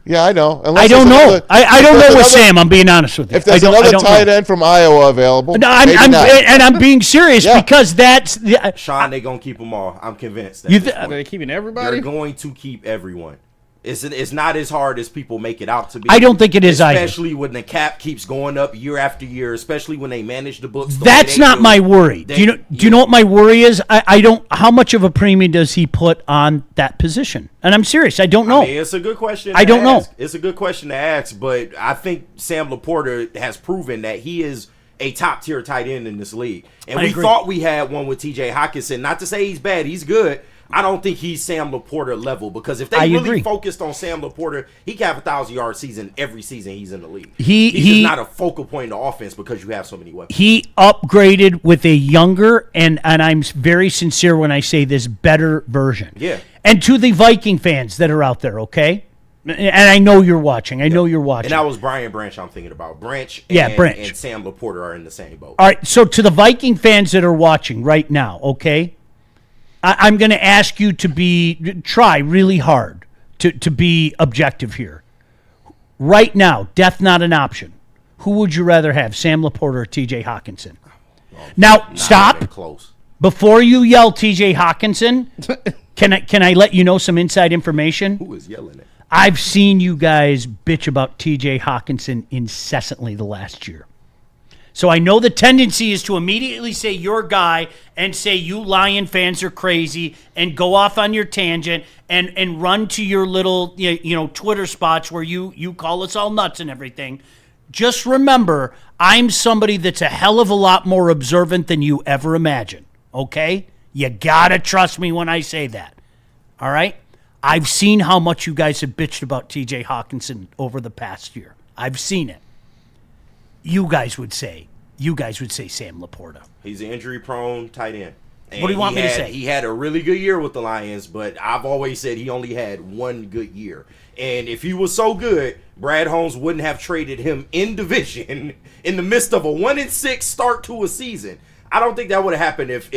Yeah, I know. I don't know. I don't know with Sam. I'm being honest with you. If there's another tight end from Iowa available, no, I'm being serious because that's Sean. They're gonna keep them all. I'm convinced. Are they keeping everybody? They're going to keep everyone. It's not as hard as people make it out to be. I don't think it is either. Especially when the cap keeps going up year after year, especially when they manage the books. That's not my worry. Do you know what my worry is? I don't. How much of a premium does he put on that position? And I'm serious. I don't know. I mean, it's a good question. I don't know. It's a good question to ask, but I think Sam Laporta has proven that he is a top tier tight end in this league. And we thought we had one with T.J. Hockenson. Not to say he's bad. He's good. I don't think he's Sam Laporta level because if they really focused on Sam Laporta, he can have a 1,000-yard season every season he's in the league. He's just not a focal point in the offense because you have so many weapons. He upgraded with a younger, and I'm very sincere when I say this, better version. Yeah. And to the Viking fans that are out there, okay? And I know you're watching. I know you're watching. And that was Brian Branch I'm thinking about. Branch and Sam Laporta are in the same boat. All right, so to the Viking fans that are watching right now, okay? I'm going to ask you to try really hard to be objective here. Right now, death not an option. Who would you rather have, Sam Laporta or T.J. Hockenson? Now, stop. Close. Before you yell T.J. Hockenson, can I let you know some inside information? Who is yelling it? I've seen you guys bitch about T.J. Hockenson incessantly the last year. So I know the tendency is to immediately say your guy and say you Lion fans are crazy and go off on your tangent and run to your little Twitter spots where you call us all nuts and everything. Just remember, I'm somebody that's a hell of a lot more observant than you ever imagine, okay? You gotta trust me when I say that, all right? I've seen how much you guys have bitched about T.J. Hockenson over the past year. I've seen it. You guys would say Sam Laporta. He's an injury-prone tight end. And what do you want me to say? He had a really good year with the Lions, but I've always said he only had one good year. And if he was so good, Brad Holmes wouldn't have traded him in division in the midst of a 1-6 start to a season. I don't think that would have happened if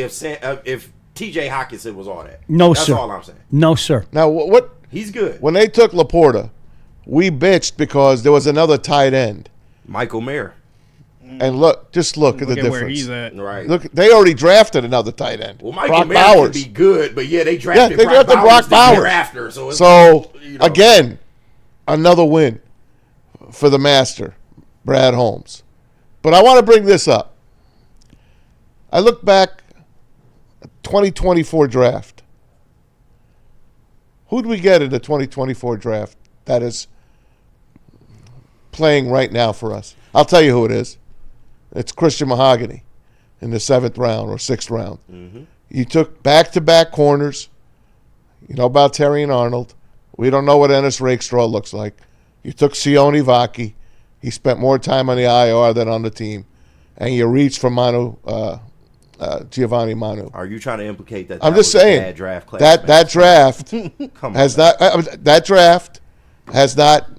T.J. Hockenson was all that. No, sir. That's all I'm saying. No, sir. Now, what? He's good. When they took Laporta, we bitched because there was another tight end, Michael Mayer. And look at the difference. Where he's at. Right. Look, they already drafted another tight end. Well, Michael Mayer could be good, but they drafted Brock Bowers the year after. So again, another win for the master, Brad Holmes. But I want to bring this up. I look back at 2024 draft. Who do we get in the 2024 draft that is playing right now for us? I'll tell you who it is. It's Christian Mahogany in the 7th round or 6th round. Mm-hmm. You took back-to-back corners. You know about Terry and Arnold. We don't know what Ennis Rakestraw looks like. You took Sione Vaki. He spent more time on the IR than on the team. And you reached for Giovanni Manu. Are you trying to implicate that? I'm just saying bad draft class, that draft has not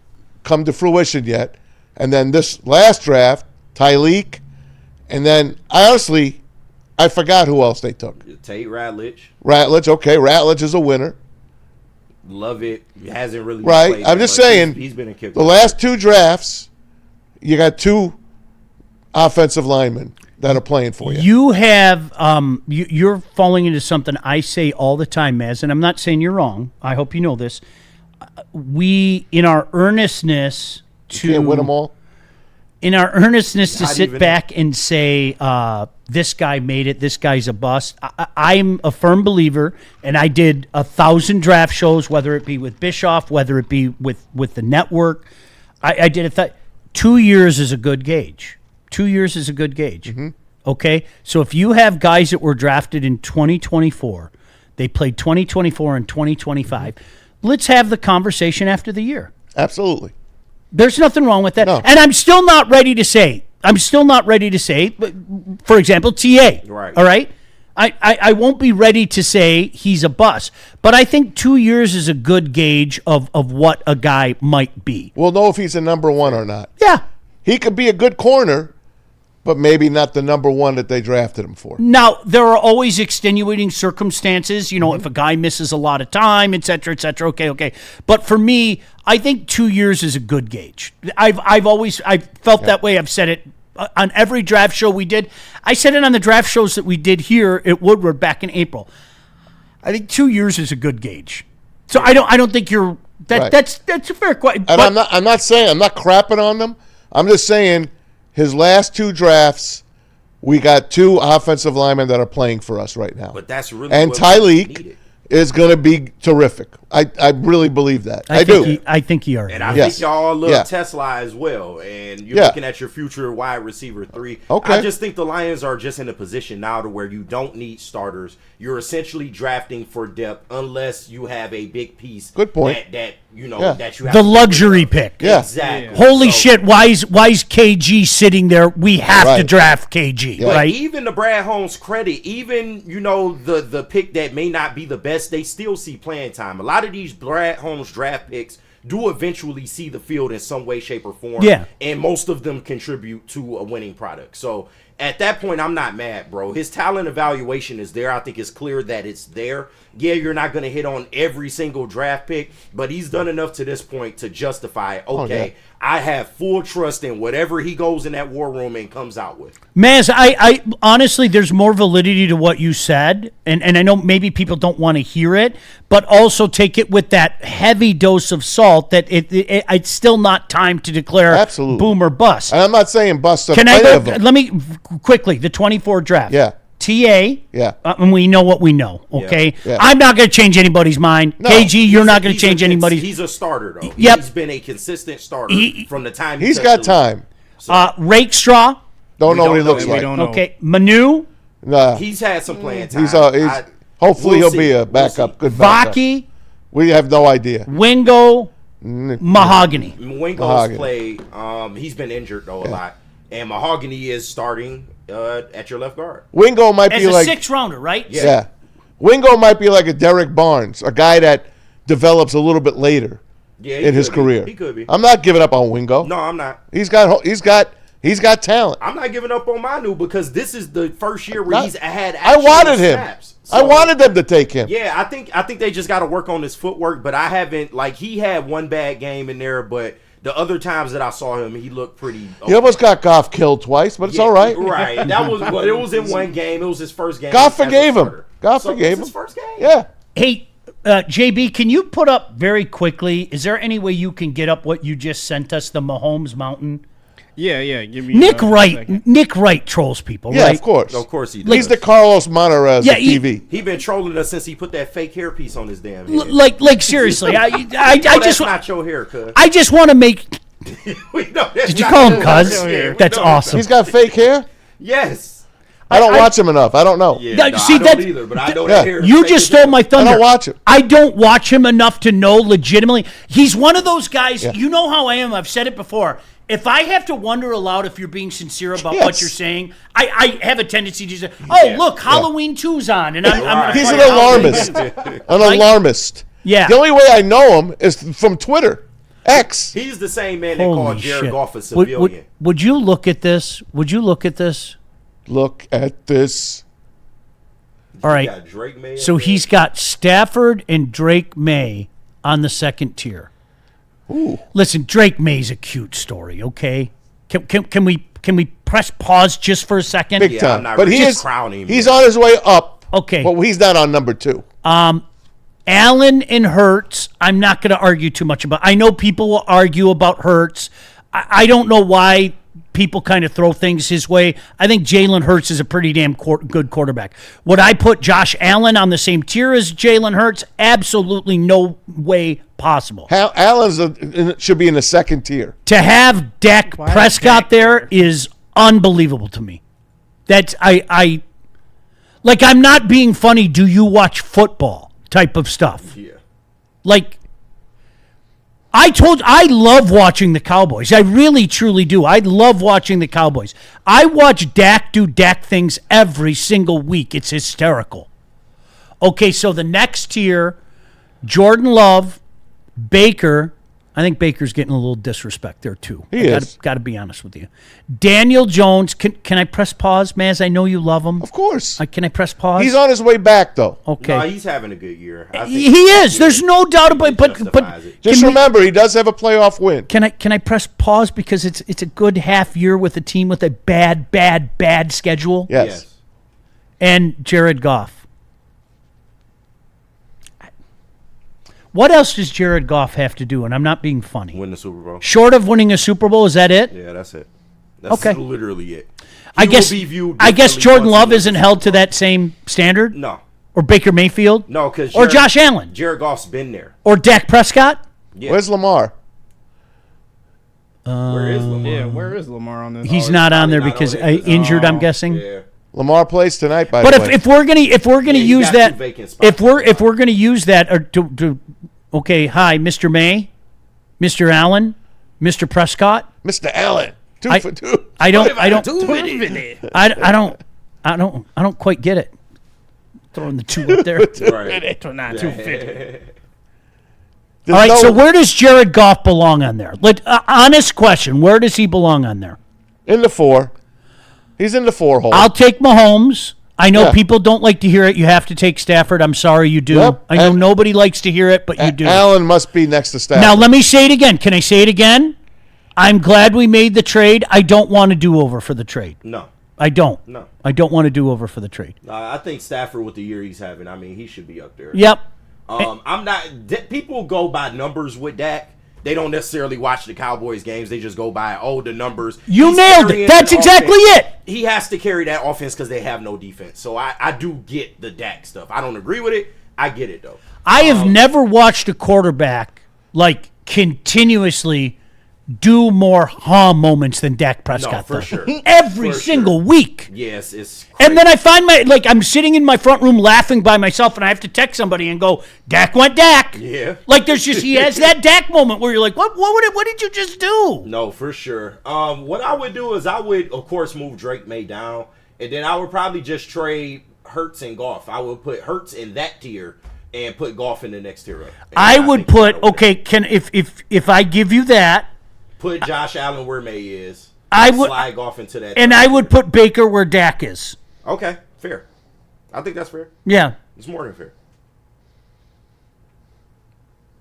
come to fruition yet. And then this last draft, Tyleek, and then I forgot who else they took. Tate Ratledge, okay. Ratledge is a winner. Love it. Hasn't really right. I'm just saying. He's been a kicker. The last 2 drafts, you got 2 offensive linemen that are playing for you. You have you're falling into something I say all the time, Maz, and I'm not saying you're wrong. I hope you know this. We, in our earnestness to can't win them all. In our earnestness to sit back and say, this guy made it, this guy's a bust, I'm a firm believer, and I did 1,000 draft shows, whether it be with Bischoff, whether it be with the network. I did 2 years is a good gauge. 2 years is a good gauge. Mm-hmm. Okay? So if you have guys that were drafted in 2024, they played 2024 and 2025, let's have the conversation after the year. Absolutely. There's nothing wrong with that. No. And I'm still not ready to say, for example, TA. Right. All right? I won't be ready to say he's a bust. But I think 2 years is a good gauge of what a guy might be. We'll know if he's a number 1 or not. Yeah. He could be a good corner, but maybe not the number one that they drafted him for. Now, there are always extenuating circumstances, if a guy misses a lot of time, et cetera, okay. But for me, I think 2 years is a good gauge. I've felt that way. I've said it on every draft show we did. I said it on the draft shows that we did here at Woodward back in April. I think 2 years is a good gauge. So I don't think you're Right. that's a fair question. And I'm not crapping on them. I'm just saying his last 2 drafts, we got 2 offensive linemen that are playing for us right now. But that's really and what Tyleek is going to be terrific. I really believe that. I do. I think he already. And I think y'all love Tesla as well. And you're looking at your future wide receiver 3. Okay. I just think the Lions are just in a position now to where you don't need starters. You're essentially drafting for depth unless you have a big piece. Good point. That you have the luxury pick. Yeah. Exactly. Holy shit! Why is KG sitting there? We have to draft KG, But right? even to Brad Holmes' credit, even the pick that may not be the best, they still see playing time. A lot of these Brad Holmes draft picks do eventually see the field in some way, shape, or form. Yeah. And most of them contribute to a winning product. So at that point, I'm not mad, bro. His talent evaluation is there. I think it's clear that it's there. Yeah, you're not going to hit on every single draft pick, but he's done enough to this point to justify, I have full trust in whatever he goes in that war room and comes out with. Maz, I honestly, there's more validity to what you said, and I know maybe people don't want to hear it, but also take it with that heavy dose of salt that it's still not time to declare Absolutely. boom or bust. And I'm not saying bust of Can I any go? of them. Let me quickly, the 24 draft. Yeah. TA, Yeah. And we know what we know, okay? Yeah. I'm not going to change anybody's mind. No. KG, you're not going to change anybody's. He's a starter, though. Yep. He's been a consistent starter from the time He's touched got the league. time. So, Rakestraw, Don't know what he don't know. looks We like. don't know. okay. Manu, Nah. he's had some playing time. He's hopefully we'll he'll be see. a backup. Good backup. Baki, We have no idea. Wingo, Mahogany. Wingo's Mahogany. played. He's been injured though a lot, and Mahogany is starting at your left guard. Wingo might As be a like 6th rounder, right? yeah. Wingo might be like a Derek Barnes, a guy that develops a little bit later Yeah, he in his could be. career. He could be. I'm not giving up on Wingo. No, I'm not. He's got talent. I'm not giving up on Manu because this is the first year where he's had. I actual wanted him. snaps. I wanted them to take him. Yeah, I think they just got to work on his footwork, but I haven't. Like, he had one bad game in there, but the other times that I saw him, he looked pretty. He almost got Goff killed twice, but it's all right. Right, that was. But it was in one game. It was his first game. Goff as a forgave him. starter. Goff So forgave it's him. his first game. Yeah. Hey, JB, can you put up very quickly? Is there any way you can get up what you just sent us, the Mahomes Mountain? Yeah. Give me Nick a Wright. second. Nick Wright trolls people, Yeah, right? of course. Of course he does. He's the Carlos Monterez Yeah, of TV. He been trolling us since he put that fake hairpiece on his damn head. Like seriously, I that's just not your hair, cuz. I just want to make. We know that's Did you not call him your cuz? hair. We That's know awesome. He's got fake hair? Yes. I don't watch him enough. I don't know. Yeah, Yeah, no, see, I don't that- either, but I know yeah. that hair. is You fake just as stole hell. my thunder. I don't watch him. I don't watch him enough to know legitimately. He's one of those guys. You know how I am. I've said it before. If I have to wonder aloud if you're being sincere about what Yes. you're saying, I have a tendency to say, "Oh, Yeah. look, Halloween 2's on," and I'm Right. He's an fucking- alarmist. An alarmist. Yeah. The only way I know him is from Twitter. X. He's the same man that Holy called Jared shit. Goff a civilian. Would you look at this? Would you look at this? Look at this. All right. Got Drake May So up there. he's got Stafford and Drake May on the second tier. Ooh. Listen, Drake May's a cute story, okay? Can we press pause just for a second? Big Yeah, time. I'm not But really he is crowning him he's yet. on his way up. Okay. But he's not on number 2. Allen and Hurts, I'm not going to argue too much about. I know people will argue about Hurts. I don't know why people kind of throw things his way. I think Jalen Hurts is a pretty damn good quarterback. Would I put Josh Allen on the same tier as Jalen Hurts? Absolutely no way possible. Allen's should be in the second tier. To have Dak Why is Prescott Dak there is unbelievable to me. That's I like, I'm not being funny. Do you watch football type of stuff? Yeah. Like, I love watching the Cowboys. I really, truly do. I love watching the Cowboys. I watch Dak do Dak things every single week. It's hysterical. Okay, so the next tier, Jordan Love, Baker. I think Baker's getting a little disrespect there, too. He is. Got to be honest with you. Daniel Jones, can I press pause, Maz? I know you love him. Of course. Can I press pause? He's on his way back, though. Okay. No, he's having a good year. I think He is. There's no doubt about it. But Just remember, he does have a playoff win. can I press pause because it's a good half year with a team with a bad schedule? Yes. And Jared Goff. What else does Jared Goff have to do? And I'm not being funny. Win the Super Bowl. Short of winning a Super Bowl, is that it? Yeah, that's it. That's Okay. literally it. I He guess will be viewed Jordan differently Love once he isn't wins held the to Super Bowl. that same standard? No. Or Baker Mayfield? No, because Or Josh Allen? Jared Goff's been there. Or Dak Prescott? Yeah. Where's Lamar? Where is Lamar? Yeah, where is Lamar on this? He's not on there because injured, I'm guessing. Yeah. Lamar plays tonight, by But the way. if we're gonna you use got that, two vacant spots. if we're gonna use that, or okay, hi, Mr. May, Mr. Allen, Mr. Prescott. Mr. Allen, 2 for 2. I don't quite get it. Throwing the 2 up there. Right. Not 250. All right, so where does Jared Goff belong on there? Honest question, where does he belong on there? In the 4. He's in the 4 hole. I'll take Mahomes. I know Yeah. people don't like to hear it. You have to take Stafford. I'm sorry you do. Yep. I know And- nobody likes to hear it, but you do. Allen must be next to Stafford. Now, let me say it again. Can I say it again? I'm glad we made the trade. I don't want to do over for the trade. No. I don't. No. I don't want to do over for the trade. I think Stafford with the year he's having, I mean, he should be up there. Yep. I'm not. People go by numbers with Dak. They don't necessarily watch the Cowboys games. They just go by the numbers. You He's nailed carrying it. That's an exactly offense. it. He has to carry that offense because they have no defense. So I do get the Dak stuff. I don't agree with it. I get it though. I have never watched a quarterback like continuously do more moments than Dak Prescott. No, for does. sure. Every For single sure. week. Yes, it's. And then I find I'm sitting in my front room laughing by myself, and I have to text somebody and go, "Dak went Dak." Yeah. Like he has that Dak moment where you're like, "What did you just do?" No, for sure. What I would do is I would, of course, move Drake May down, and then I would probably just trade Hurts and Goff. I would put Hurts in that tier and put Goff in the next tier. I would put if I give you that, put Josh Allen where May is. I would slide Goff into that, and I would put Baker where Dak is. Okay, fair. I think that's fair. Yeah, It's more than fair.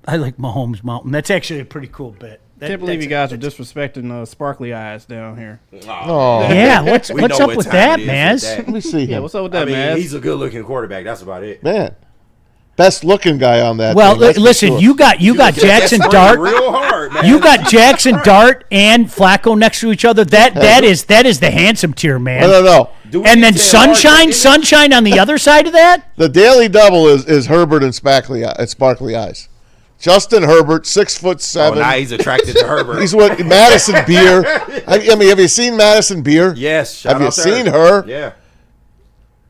I like Mahomes Mountain. That's actually a pretty cool bit. Can't believe you guys are disrespecting Sparkly Eyes down here. Oh. Yeah, what's We know up what with time that, it is with Maz? that. Let me see Yeah, him. what's up with I that, mean, man? he's a good-looking quarterback. That's about it. Man. Best looking guy on that. Well, thing, that's for listen, sure. you got Jackson That's Dart. real hard, man. You got Jackson Dart and Flacco next to each other. That is the handsome tier, man. No. Do we And need then to say hard Sunshine on the other side of that. The daily double is Herbert and Sparkly Eyes. Justin Herbert, 6'7". Oh, now he's attracted to Herbert. He's what Madison Beer. I mean, have you seen Madison Beer? Yes. Shout Have you out to seen her? Yeah.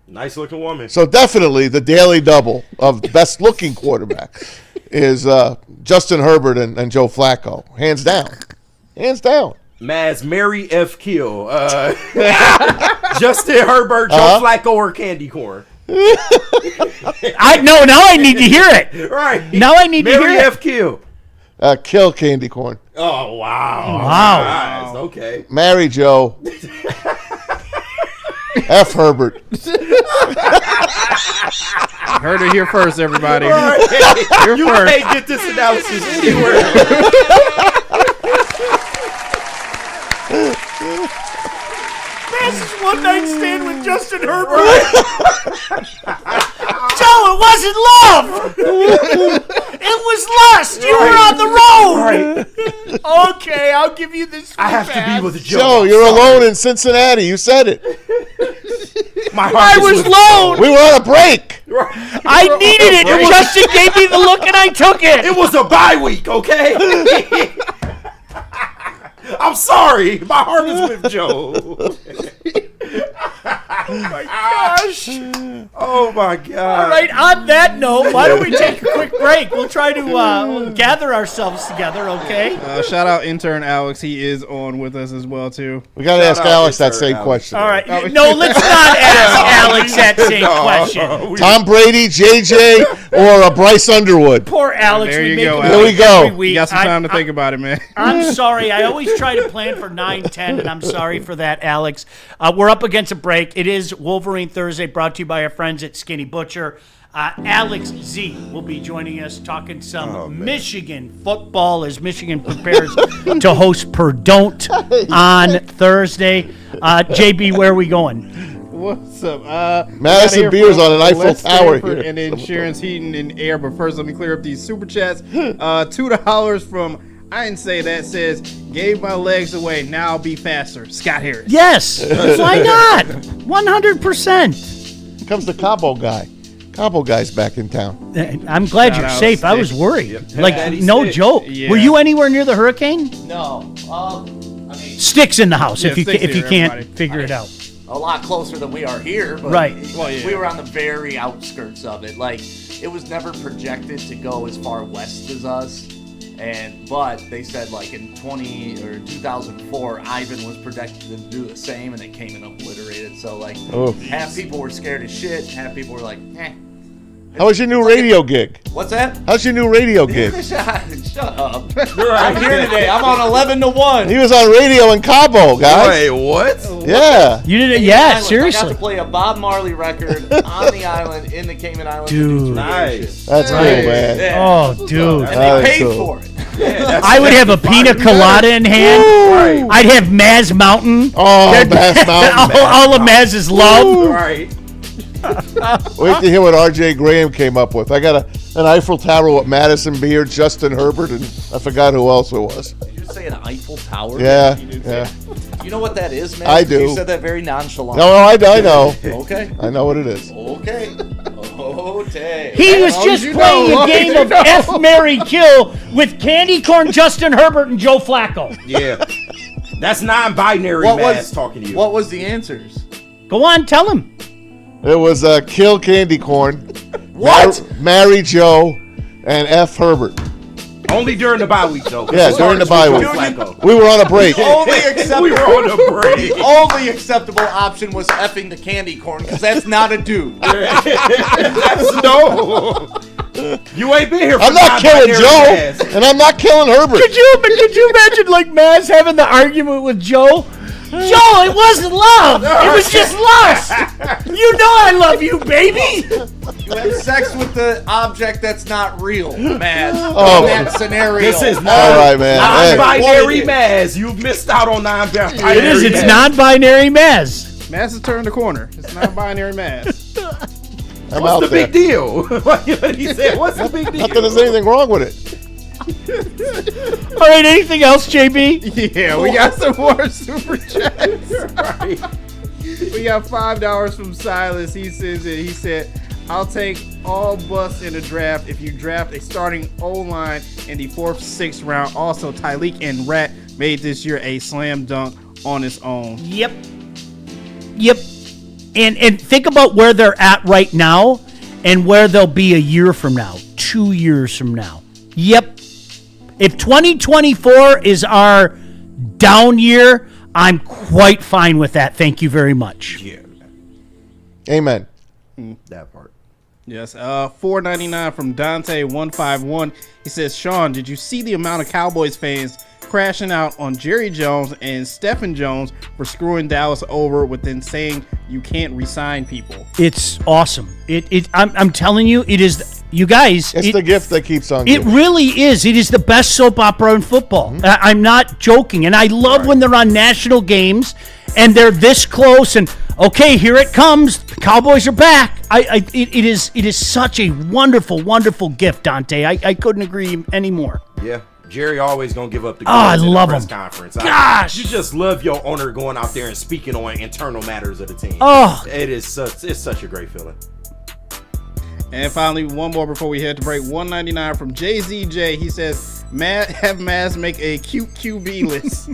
Nice looking woman. So definitely the daily double of best looking quarterback is Justin Herbert and Joe Flacco. Hands down. Hands down. Maz, Mary F. Kill. Justin Herbert, Joe Flacco, or Candy Corn. Now I need to hear it. Right. Now I need to Mary hear it. F. Kill. Kill Candy Corn. Oh, wow. Wow. Nice. Okay. Marry Joe. F. Herbert. Heard it here first, everybody. Right. Here You first. can't get this analysis anywhere. This is one night stand with Justin Herbert. Joe, it wasn't love. It was lust. You were on the road. Okay, I'll give you this. I have to be with Joe. Joe, you're alone in Cincinnati. You said it. My heart I is was with alone. We were on a break. I needed it, and Justin gave me the look, and I took it. It was a bye week, okay? I'm sorry. My heart is with Joe. my gosh. Oh my God. All right, on that note, why don't we take a quick break? We'll try to gather ourselves together, okay? Shout out intern Alex. He is on with us as well, too. We got to ask Alex that same question. All right. No, let's not ask Alex that same question. Tom Brady, JJ, or Bryce Underwood? Poor Alex. There you we go, make There we go. every week. You got some time to think about it, man. I'm sorry. I always try to plan for 9-10, and I'm sorry for that, Alex. We're up against a break. It is Wolverine Thursday, brought to you by our friends at Skinny Butcher. Alex Z will be joining us talking some Michigan football as Michigan prepares to host Purdue on Thursday. JB, where are we going? What's up? Madison Beer's on an Eiffel Les Tower Stanford here. And Insurance, Heating, and Air. But first, let me clear up these super chats. $2 from I didn't say that. Says gave my legs away. Now I'll be faster. Scott Harris. Yes. Why not? 100%. Here comes the Cabo guy. Cabo guy's back in town. I'm glad Shout you're out safe. I Stick. was worried. Yep. Like, Daddy no Stick. joke. Yeah. Were you anywhere near the hurricane? No. I mean, Sticks in the house Yeah, if you Sticks if you here, can't everybody. figure it out. a lot closer than we are here, but Right. Well, yeah. we were on the very outskirts of it. Like, it was never projected to go as far west as us. But they said like in 2004, Ivan was projected to do the same, and it came and obliterated. So like, half people were scared as shit, half people were like, eh. How was your new radio gig? What's that? How's your new radio gig? Shut up. I'm here today. I'm on 11 to 1. He was on radio in Cabo, guys. Wait, what? Yeah. You did it? Cayman Yeah, Islands. I seriously. got to play a Bob Marley record on the island in the Cayman Islands. Dude. Nice. That's cool, man. Yeah. Oh, dude. And That they is paid cool. for it. I would have a pina colada in hand. Right. I'd have Maz Mountain. Oh, Bass Mountain. all of Maz's love. Right. Wait to hear what R.J. Graham came up with. I got an Eiffel Tower with Madison Beer, Justin Herbert, and I forgot who else it was. Did you say an Eiffel Tower? Yeah. You know what that is, man? I do. You said that very nonchalant. No, I know. Okay. I know what it is. Okay. Okay. He was just playing a game of F, Marry, Kill with Candy Corn, Justin Herbert, and Joe Flacco. Yeah. That's non-binary Mass talking to you. What was the answers? Go on, tell him. It was Kill Candy Corn, What? Marry Joe, and F Herbert. Only during the bye week, though. Yeah, during the bye week. Flacco. We were on a break. Only acceptable. We were on a break. Only acceptable option was effing the candy corn, because that's not a dude. No. You ain't been here for I'm not killing Joe, Mass. and I'm not killing Herbert. Could you imagine like Maz having the argument with Joe? Joe, it wasn't love. It was just lust. You know I love you, baby. You had sex with the object that's not real, man. Oh. In that scenario. This is All right, man. Hey. non-binary Mass. You've missed out on non-binary. It is. It's non-binary Maz. Mass has turned the corner. It's not binary Mass. I'm What's out the there. big deal? He said, what's the big deal? Not that there's anything wrong with it. All right, anything else, JB? Yeah, we got some more super chats. Right. We got $5 from Silas. He says it. He said, I'll take all busts in a draft if you draft a starting O-line in the 4th, 6th round. Also, Tyleek and Rat made this year a slam dunk on its own. Yep. And think about where they're at right now and where they'll be a year from now, 2 years from now. Yep. If 2024 is our down year, I'm quite fine with that. Thank you very much. Yeah, Amen. that part. Yes, $4.99 from Dante151. He says, Sean, did you see the amount of Cowboys fans crashing out on Jerry Jones and Stephen Jones for screwing Dallas over with then saying you can't re-sign people? It's awesome. I'm telling you, it is. You guys, It's the gift that keeps on It giving. really is. It is the best soap opera in football. I'm not joking. And I love when they're on national games and they're this close and, okay, here it comes. The Cowboys are back. It is such a wonderful, wonderful gift, Dante. I couldn't agree anymore. Yeah. Jerry always gonna give up the I goods in love the press him. conference. Gosh! You just love your owner going out there and speaking on internal matters of the team. Oh. It's such a great feeling. And finally, one more before we head to break. $1.99 from JZJ. He says, have Maz make a cute QB list.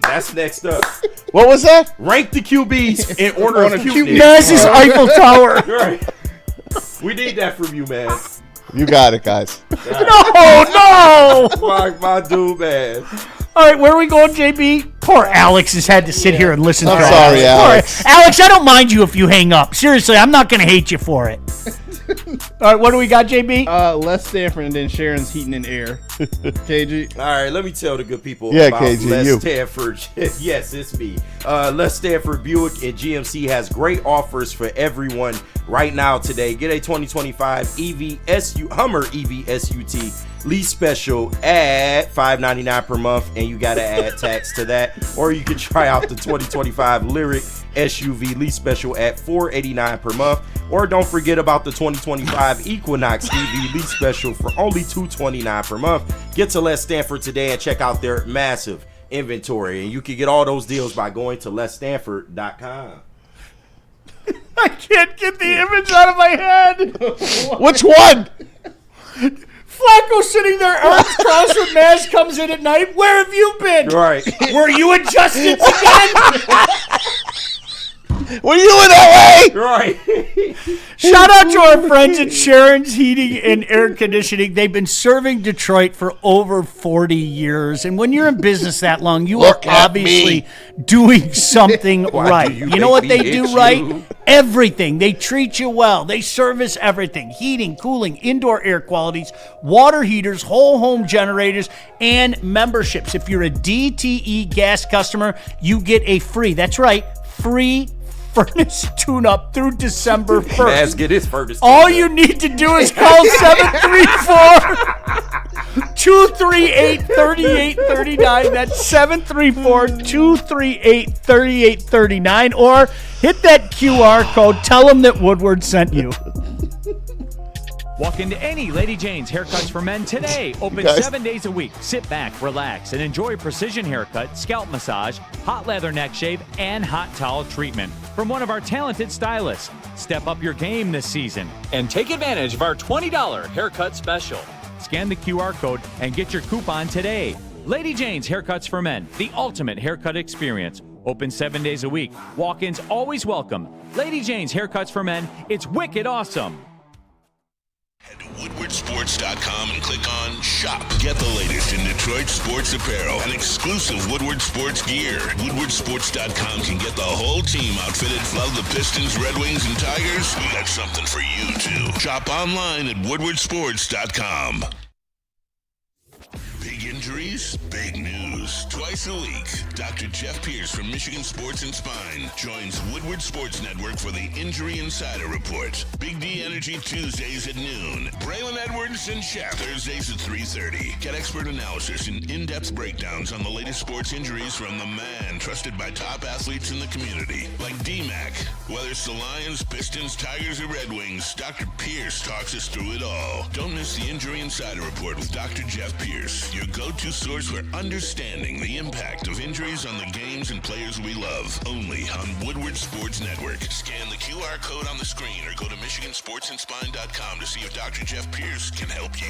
That's next up. What was that? Rank the QBs in order of cuteness. Naz's Eiffel Tower. Right. We need that from you, man. You got it, guys. No. My dude, man. All right, where are we going, JB? Poor Alex has had to sit here and listen to I'm us. sorry, Alex. Alex, I don't mind you if you hang up. Seriously, I'm not going to hate you for it. All right, what do we got, JB? Les Stanford and then Sharon's Heating and Air. KG. All right, let me tell the good people about KG, Les you. Stanford. Yes, it's me. Les Stanford Buick and GMC has great offers for everyone right now today. Get a 2025 Hummer EV SUT lease special at $599 per month, and you got to add tax to that. Or you can try out the 2025 Lyric SUV lease special at $489 per month. Or don't forget about the 2025 Equinox EV lease special for only $229 per month. Get to Les Stanford today and check out their massive inventory. And you can get all those deals by going to lesstanford.com. I can't get the image out of my head. Which one? Flacco sitting there, arms crossed when Maz comes in at night. Where have you been? Right. Were you adjustments again? Were you in LA? Right. Shout out to our friends at Sharon's Heating and Air Conditioning. They've been serving Detroit for over 40 years. And when you're in business that long, you Look are at obviously me. doing something right. do You you know what make they me do itch right? you? Everything. They treat you well. They service everything. Heating, cooling, indoor air qualities, water heaters, whole home generators, and memberships. If you're a DTE gas customer, you get a free furnace tune-up through December 1st. Maz, get his furnace. All you need to do is call 734-238-3839. That's 734-238-3839. Or hit that QR code. Tell them that Woodward sent you. Walk into any Lady Jane's Haircuts for Men today. Open 7 days a week. Sit back, relax, and enjoy a precision haircut, scalp massage, hot leather neck shave, and hot towel treatment from one of our talented stylists. Step up your game this season and take advantage of our $20 haircut special. Scan the QR code and get your coupon today. Lady Jane's Haircuts for Men, the ultimate haircut experience. Open 7 days a week. Walk-ins always welcome. Lady Jane's Haircuts for Men. It's wicked awesome. Head to WoodwardSports.com and click on Shop. Get the latest in Detroit sports apparel and exclusive Woodward Sports gear. WoodwardSports.com can get the whole team outfitted. Love the Pistons, Red Wings, and Tigers? We got something for you, too. Shop online at WoodwardSports.com. Big injuries, big news. Twice a week, Dr. Jeff Pierce from Michigan Sports and Spine joins Woodward Sports Network for the Injury Insider Report. Big D Energy Tuesdays at noon. Braylon Edwards and Shaq Thursdays at 3:30. Get expert analysis and in-depth breakdowns on the latest sports injuries from the man trusted by top athletes in the community, like D-Mac. Whether it's the Lions, Pistons, Tigers, or Red Wings, Dr. Pierce talks us through it all. Don't miss the Injury Insider Report with Dr. Jeff Pierce, your go-to source for understanding the impact of injuries on the games and players we love. Only on Woodward Sports Network. Scan the QR code on the screen or go to MichiganSportsandSpine.com to see if Dr. Jeff Pierce can help you.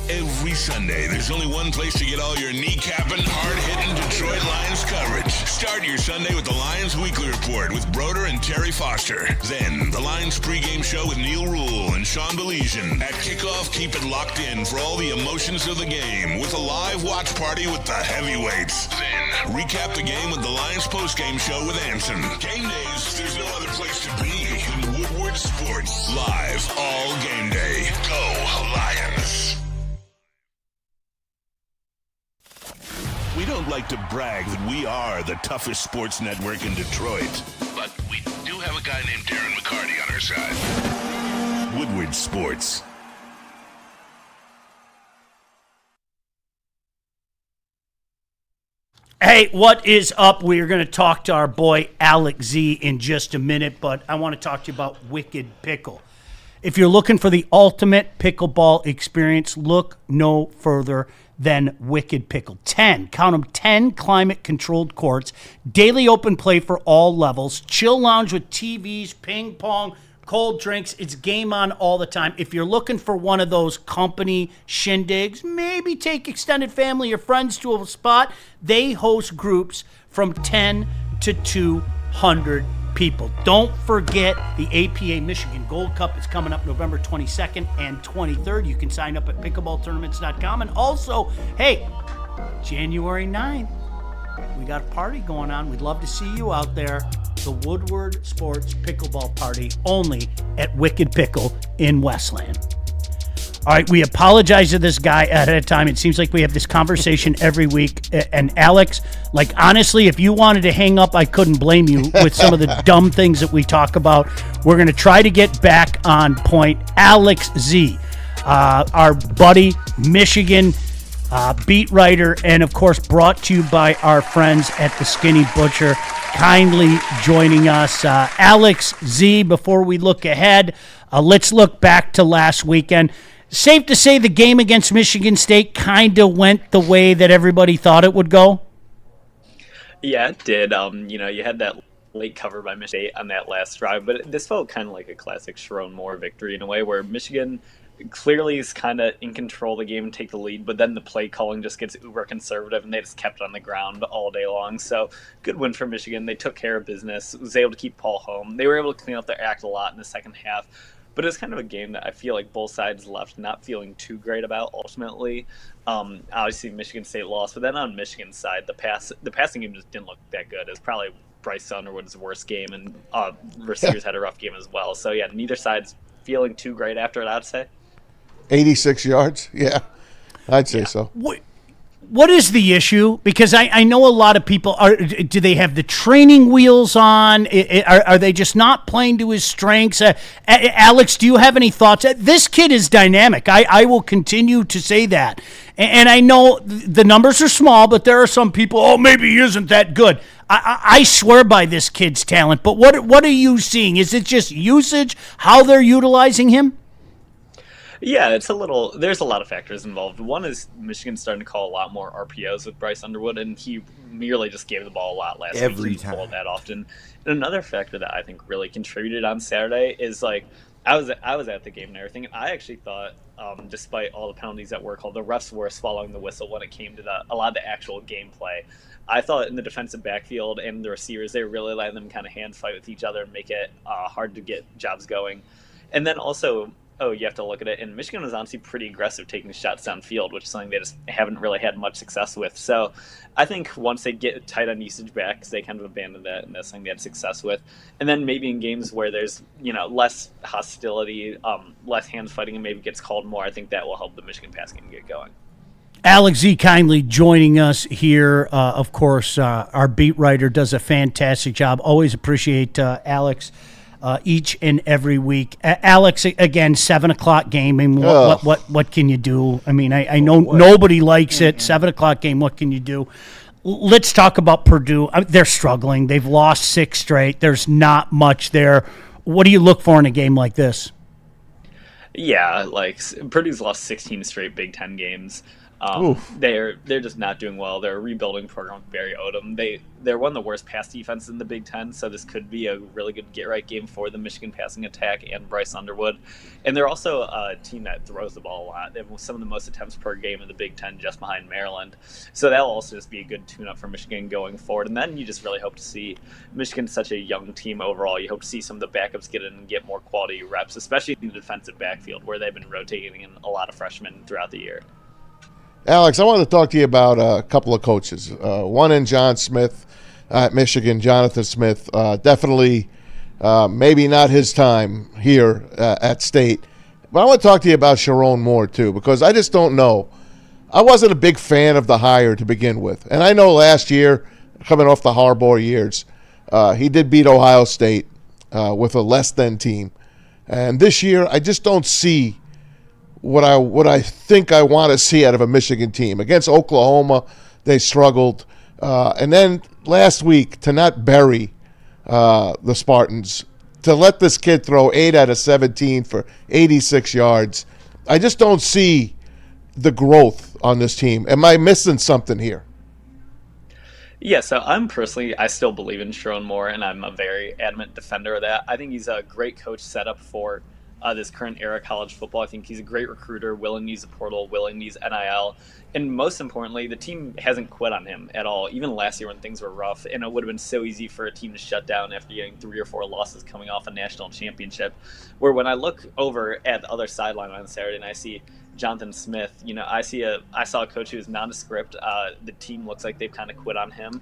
Every Sunday, there's only one place to get all your kneecapping, hard-hitting Detroit Lions coverage. Start your Sunday with the Lions Weekly Report with Broder and Terry Foster. Then, the Lions pregame show with Neil Rule and Sean Baligian. At kickoff, keep it locked in for all the emotions of the game with a live watch party with the heavyweights. Then, recap the game with the Lions postgame show with Anson. Game days, there's no other place to be than Woodward Sports. Live all game day. Go Lions! We don't like to brag that we are the toughest sports network in Detroit, but we do have a guy named Darren McCarty on our side. Woodward Sports. Hey, what is up? We are going to talk to our boy Alex Z in just a minute, but I want to talk to you about Wicked Pickle. If you're looking for the ultimate pickleball experience, look no further than Wicked Pickle. 10 climate-controlled courts, daily open play for all levels, chill lounge with TVs, ping pong, cold drinks. It's game on all the time. If you're looking for one of those company shindigs, maybe take extended family or friends to a spot. They host groups from 10 to 200 people. Don't forget the APA Michigan Gold Cup is coming up November 22nd and 23rd. You can sign up at pickleballtournaments.com. And also, hey, January 9th, we got a party going on. We'd love to see you out there. The Woodward Sports Pickleball Party, only at Wicked Pickle in Westland. All right, we apologize to this guy ahead of time. It seems like we have this conversation every week. And Alex, like, honestly, if you wanted to hang up, I couldn't blame you with some of the dumb things that we talk about. We're going to try to get back on point. Alex Z, our buddy, Michigan beat writer, and, of course, brought to you by our friends at the Skinny Butcher, kindly joining us. Alex Z, before we look ahead, let's look back to last weekend. Safe to say the game against Michigan State kind of went the way that everybody thought it would go? Yeah, it did. You had that late cover by Michigan State on that last drive, but this felt kind of like a classic Sharon Moore victory in a way where Michigan clearly is kind of in control of the game and take the lead, but then the play calling just gets uber conservative and they just kept it on the ground all day long. So good win for Michigan. They took care of business, was able to keep Paul home. They were able to clean up their act a lot in the second half. But it's kind of a game that I feel like both sides left not feeling too great about ultimately. Obviously, Michigan State lost, but then on Michigan's side, the passing game just didn't look that good. It was probably Bryce Underwood's worst game, and receivers had a rough game as well. So, yeah, neither side's feeling too great after it, I'd say. 86 yards? Yeah, I'd say so. What is the issue? Because I know a lot of people do they have the training wheels on? Are they just not playing to his strengths? Alex, do you have any thoughts? This kid is dynamic. I will continue to say that. And I know the numbers are small, but there are some people, maybe he isn't that good. I swear by this kid's talent. But what are you seeing? Is it just usage, how they're utilizing him? Yeah, there's a lot of factors involved. One is Michigan's starting to call a lot more RPOs with Bryce Underwood, and he merely just gave the ball a lot last week. Every time. Called that often. And another factor that I think really contributed on Saturday is, like, I was at the game and everything, and I actually thought, despite all the penalties that were called, the refs were swallowing the whistle when it came to a lot of the actual gameplay. I thought in the defensive backfield and the receivers, they were really letting them kind of hand fight with each other and make it hard to get jobs going. And then also, you have to look at it. And Michigan was honestly pretty aggressive taking shots downfield, which is something they just haven't really had much success with. So I think once they get tight on usage back, they kind of abandoned that, and that's something they had success with. And then maybe in games where there's less hostility, less hand fighting, and maybe gets called more, I think that will help the Michigan pass game get going. Alex Z kindly joining us here. Of course, our beat writer does a fantastic job. Always appreciate Alex. Each and every week. Alex, again, 7:00 game. I mean, what can you do? I mean, I know nobody likes it. 7:00 game. What can you do? Let's talk about Purdue. They're struggling. They've lost 6 straight. There's not much there. What do you look for in a game like this? Yeah, like Purdue's lost 16 straight Big Ten games. They're just not doing well. They're a rebuilding program with Barry Odom. They're one of the worst pass defenses in the Big Ten, so this could be a really good get-right game for the Michigan passing attack and Bryce Underwood. And they're also a team that throws the ball a lot. They have some of the most attempts per game in the Big Ten, just behind Maryland. So that'll also just be a good tune-up for Michigan going forward. And then you just really hope to see Michigan's such a young team overall. You hope to see some of the backups get in and get more quality reps, especially in the defensive backfield, where they've been rotating in a lot of freshmen throughout the year. Alex, I want to talk to you about a couple of coaches. One in John Smith at Michigan, Jonathan Smith. Definitely maybe not his time here at State. But I want to talk to you about Sharon Moore, too, because I just don't know. I wasn't a big fan of the hire to begin with. And I know last year, coming off the Harbaugh years, he did beat Ohio State with a less-than team. And this year, I just don't see what I think I want to see out of a Michigan team. Against Oklahoma, they struggled. And then last week, to not bury the Spartans, to let this kid throw 8 out of 17 for 86 yards, I just don't see the growth on this team. Am I missing something here? Yeah, so I still believe in Sharon Moore, and I'm a very adamant defender of that. I think he's a great coach set up for this current era of college football. I think he's a great recruiter, willing to use the portal, willing to use NIL. And most importantly, the team hasn't quit on him at all, even last year when things were rough. And it would have been so easy for a team to shut down after getting 3 or 4 losses coming off a national championship. Where when I look over at the other sideline on Saturday and I see Jonathan Smith, I saw a coach who is nondescript. The team looks like they've kind of quit on him.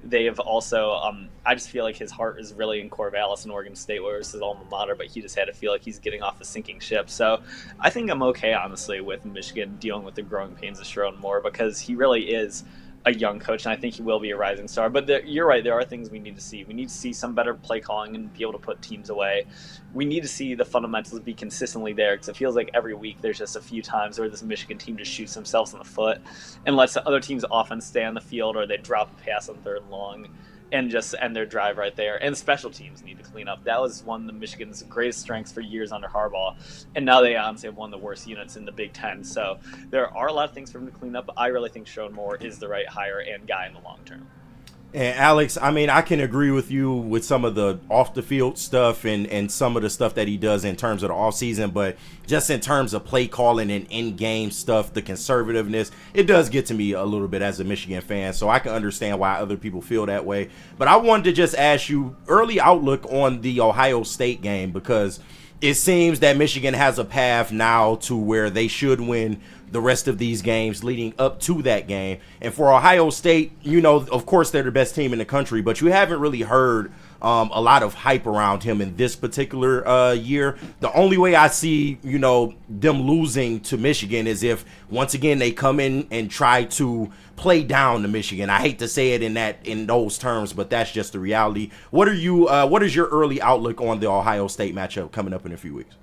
They have also, I just feel like his heart is really in Corvallis and Oregon State, where it's his alma mater, but he just had to feel like he's getting off a sinking ship. So I think I'm okay, honestly, with Michigan dealing with the growing pains of Sharon Moore, because he really is a young coach, and I think he will be a rising star. But you're right, there are things we need to see. We need to see some better play calling and be able to put teams away. We need to see the fundamentals be consistently there, because it feels like every week there's just a few times where this Michigan team just shoots themselves in the foot and lets the other team's offense stay on the field, or they drop a pass on 3rd and long and just end their drive right there. And special teams need to clean up. That was one of Michigan's greatest strengths for years under Harbaugh, and now they honestly have one of the worst units in the Big Ten. So there are a lot of things for them to clean up, but I really think Sharon Moore is the right hire and guy in the long term. And Alex, I mean, I can agree with you with some of the off the field stuff and some of the stuff that he does in terms of the offseason, but just in terms of play calling and in-game stuff, the conservativeness, it does get to me a little bit as a Michigan fan, so I can understand why other people feel that way. But I wanted to just ask you early outlook on the Ohio State game, because it seems that Michigan has a path now to where they should win the rest of these games leading up to that game. And for Ohio State, of course they're the best team in the country, but you haven't really heard a lot of hype around him in this particular year. The only way I see, them losing to Michigan is if once again they come in and try to play down to Michigan. I hate to say it in those terms, but that's just the reality. What is your early outlook on the Ohio State matchup coming up in a few weeks?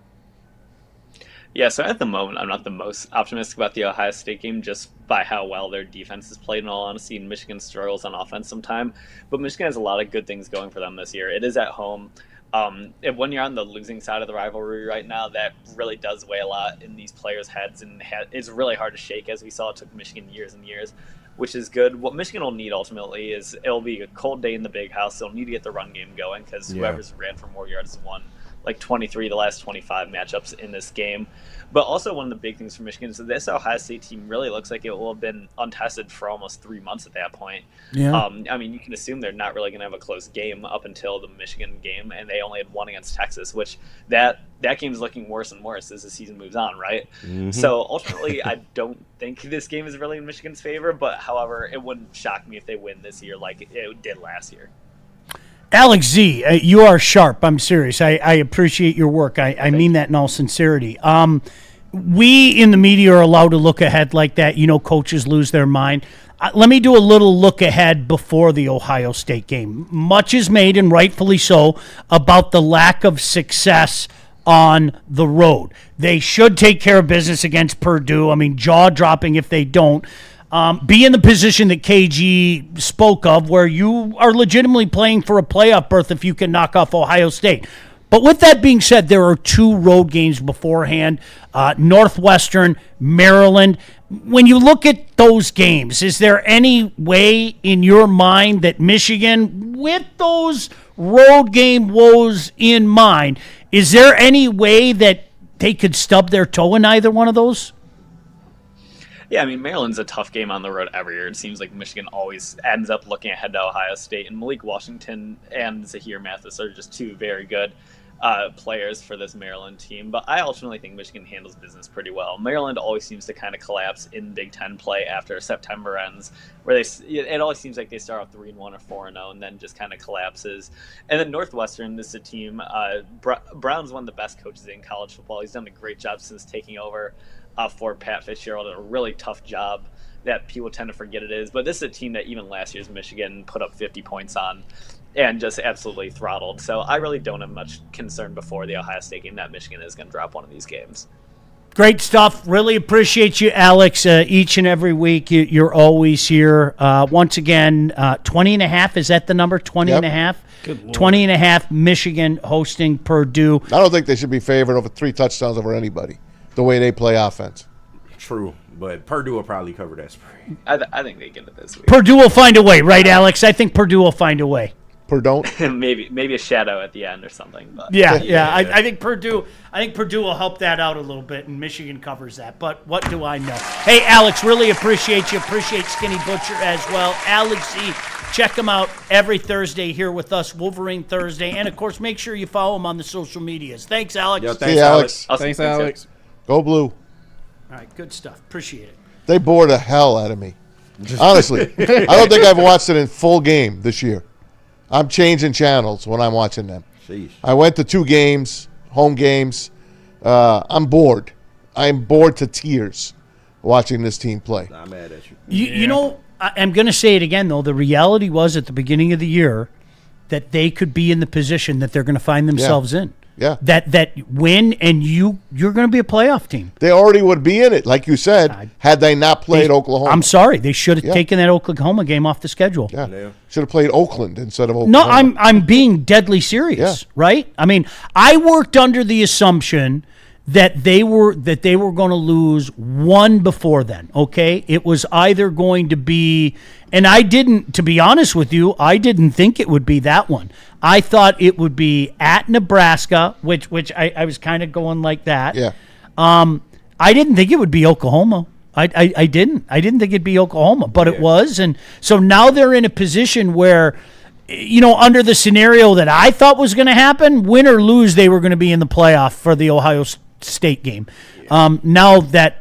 Yeah, so at the moment, I'm not the most optimistic about the Ohio State game, just by how well their defense has played, in all honesty, and Michigan struggles on offense sometime. But Michigan has a lot of good things going for them this year. It is at home. When you're on the losing side of the rivalry right now, that really does weigh a lot in these players' heads, and it's really hard to shake, as we saw it took Michigan years and years, which is good. What Michigan will need ultimately is it'll be a cold day in the Big House. They'll need to get the run game going, because whoever's ran for more yards has won like 23 the last 25 matchups in this game. But also one of the big things for Michigan is that this Ohio State team really looks like it will have been untested for almost 3 months at that point. Yeah. I mean, you can assume they're not really going to have a close game up until the Michigan game, and they only had one against Texas, which that game's looking worse and worse as the season moves on, right? Mm-hmm. So ultimately, I don't think this game is really in Michigan's favor, but however, it wouldn't shock me if they win this year like it did last year. Alex Z, you are sharp. I'm serious. I appreciate your work. I mean that in all sincerity. We in the media are allowed to look ahead like that. Coaches lose their mind. Let me do a little look ahead before the Ohio State game. Much is made, and rightfully so, about the lack of success on the road. They should take care of business against Purdue. I mean, jaw-dropping if they don't. Be in the position that KG spoke of, where you are legitimately playing for a playoff berth if you can knock off Ohio State. But with that being said, there are 2 road games beforehand, Northwestern, Maryland. When you look at those games, is there any way in your mind that Michigan, with those road game woes in mind, is there any way that they could stub their toe in either one of those? Yeah, I mean, Maryland's a tough game on the road every year. It seems like Michigan always ends up looking ahead to Ohio State, and Malik Washington and Zahir Mathis are just 2 very good players for this Maryland team. But I ultimately think Michigan handles business pretty well. Maryland always seems to kind of collapse in Big Ten play after September ends, where it always seems like they start off 3-1 or 4-0 and then just kind of collapses. And then Northwestern, this is a team, Brown's one of the best coaches in college football. He's done a great job since taking over for Pat Fitzgerald, a really tough job that people tend to forget it is. But this is a team that even last year's Michigan put up 50 points on and just absolutely throttled. So I really don't have much concern before the Ohio State game that Michigan is going to drop one of these games. Great stuff. Really appreciate you, Alex, each and every week. You're always here. Once again, 20 and a half, is that the number? 20 and a half? 20 and a half, Michigan hosting Purdue. I don't think they should be favored over 3 touchdowns over anybody, the way they play offense. True. But Purdue will probably cover that spread. I think they get it this week. Purdue will find a way, right, Alex? I think Purdue will find a way. Purdue? maybe a shadow at the end or something. But Yeah. I think Purdue will help that out a little bit, and Michigan covers that. But what do I know? Hey, Alex, really appreciate you. Appreciate Skinny Butcher as well. Alex E. Check him out every Thursday here with us, Wolverine Thursday, and of course, make sure you follow him on the social medias. Thanks, Alex. Yo, See you, Alex. Awesome. Thanks, Alex. Go Blue. All right, good stuff. Appreciate it. They bore the hell out of me. Honestly, I don't think I've watched it in full game this year. I'm changing channels when I'm watching them. Sheesh. I went to 2 games, home games. I'm bored. I'm bored to tears watching this team play. I'm mad at you. You know, I'm going to say it again, though. The reality was at the beginning of the year that they could be in the position that they're going to find themselves in. Yeah. That win, and you're going to be a playoff team. They already would be in it, like you said, had they not played Oklahoma. I'm sorry. They should have taken that Oklahoma game off the schedule. Yeah. Should have played Oakland instead of Oklahoma. No, I'm being deadly serious, right? I mean, I worked under the assumption that they were going to lose one before then, okay? It was either going to be, and I didn't, to be honest with you, I didn't think it would be that one. I thought it would be at Nebraska, which I was kind of going like that. Yeah. I didn't think it would be Oklahoma. I didn't think it'd be Oklahoma, but it was. And so now they're in a position where, you know, under the scenario that I thought was going to happen, win or lose, they were going to be in the playoff for the Ohio State game. Now that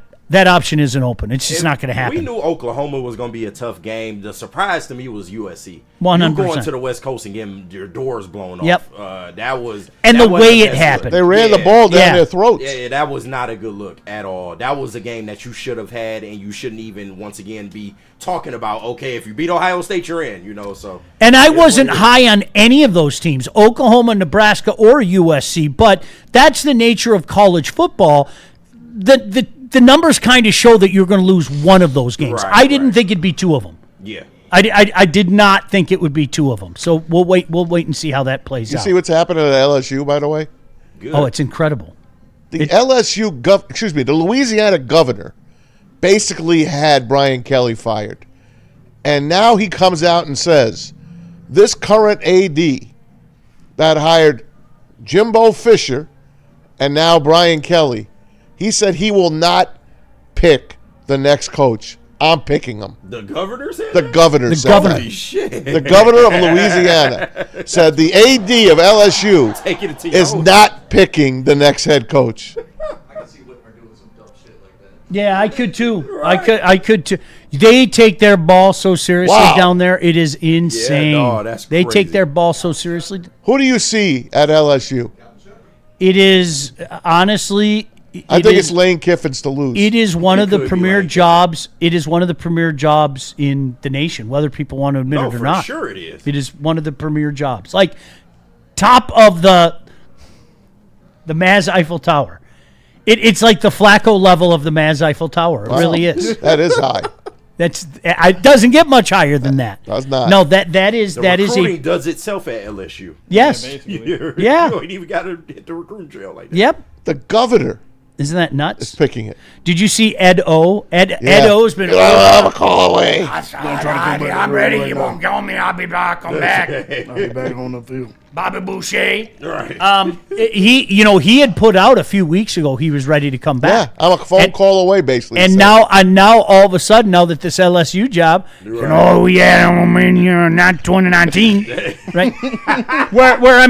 option isn't open. It's just not going to happen. We knew Oklahoma was going to be a tough game. The surprise to me was USC. 100%. You going to the West Coast and getting your doors blown Yep. off. That was and that the way wasn't it the best happened. look. They ran the ball down their throats. Yeah, that was not a good look at all. That was a game that you should have had, and you shouldn't even once again be talking about. Okay, if you beat Ohio State, you're in. You know, so. And I wasn't high on any of those teams, Oklahoma, Nebraska, or USC. But that's the nature of college football. The numbers kind of show that you're going to lose one of those games. Right, I didn't think it'd be 2 of them. Yeah. I did not think it would be 2 of them. So we'll wait and see how that plays You out. see what's happening at LSU, by the way? Good. Oh, it's incredible. The the Louisiana governor basically had Brian Kelly fired. And now he comes out and says, this current AD that hired Jimbo Fisher and now Brian Kelly, he said he will not pick the next coach. I'm picking him. The governor said The governor said that. Holy shit. The governor of Louisiana said the AD of LSU Take it to is your not picking the next head coach. Yeah, I could too. I could too. They take their ball so seriously down there. It is insane. no, that's they crazy. take their ball so seriously. Who do you see at LSU? It is honestly. I think it's Lane Kiffin's to lose. It is one of the could be premier Lane jobs. It is one of the premier jobs in the nation, whether people want to admit No, it or for not. sure it is. It is one of the premier jobs, like top of the Maz Eiffel Tower. It's like the Flacco level of the Maz Eiffel Tower. It really is. That is high. It doesn't get much higher than that. Does not. No, that is The that is recruiting a does itself at LSU. yes. You Yeah. ain't even got to hit the recruiting trail like that. Yep. The governor Isn't that is nuts? picking it. Did you see Ed O? Ed O's been. I'm a call away. I'm ready. You won't kill me. I'll be back. I'm back. I'll be back on the field. Bobby Boucher. Right. He had put out a few weeks ago. He was ready to come Yeah, back. I'm a phone call away, basically. And now all of a sudden, now that this LSU job, not 2019, right? where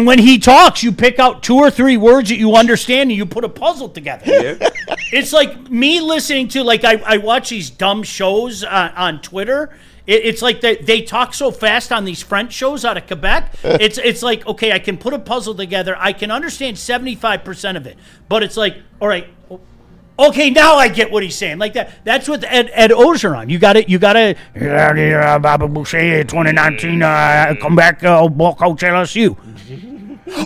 when he talks, you pick out 2 or 3 words that you understand and you put a puzzle together. Yeah. It's like me listening to I watch these dumb shows on Twitter. It's like they talk so fast on these French shows out of Quebec. It's like, okay, I can put a puzzle together. I can understand 75% of it, but it's like, all right, okay, now I get what he's saying. Like that. That's what Ed Ogeron. You got to. Bobby Boucher, 2019, come back, ball coach LSU.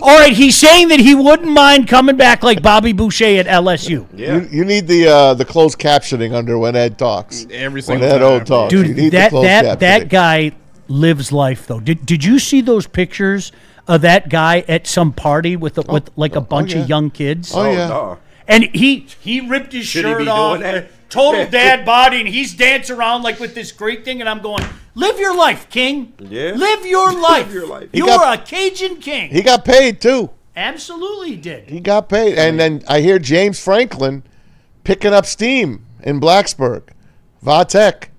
All right, he's saying that he wouldn't mind coming back like Bobby Boucher at LSU. Yeah. You need the closed captioning under when Ed talks. Every When single Ed O time. talks. You Dude, need the that closed that captioning. guy lives life though. Did you see those pictures of that guy at some party with a bunch yeah. of young kids? Oh, yeah. no. And he ripped his Should he shirt be off. doing that? total dad body, and he's dancing around like with this great thing, and I'm going, live your life, king. Yeah. Live your life. Live your life. You are a Cajun king. He got paid, too. Absolutely he did. He got paid. And then I hear James Franklin picking up steam in Blacksburg. VIKES.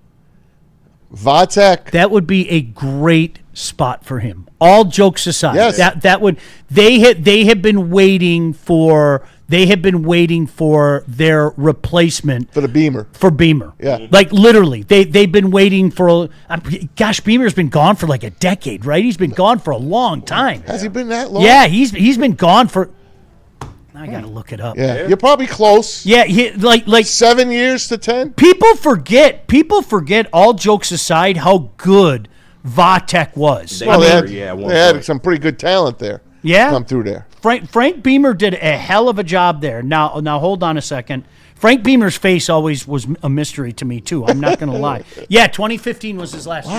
That would be a great spot for him. All jokes aside, Yes. that would they have been waiting for their replacement for the Beamer. For Beamer. Yeah. Like literally. They've been waiting for gosh, Beamer's been gone for like a decade, right? He's been gone for a long time. Has he been that long? Yeah, he's been gone for I got to look it up. Yeah. You're probably close. Yeah, like 7 years to 10. People forget, all jokes aside, how good VIKES was. Well, they had some pretty good talent there. Yeah. Come through there. Frank Beamer did a hell of a job there. Now hold on a second. Frank Beamer's face always was a mystery to me, too. I'm not going to lie. Yeah, 2015 was his last year.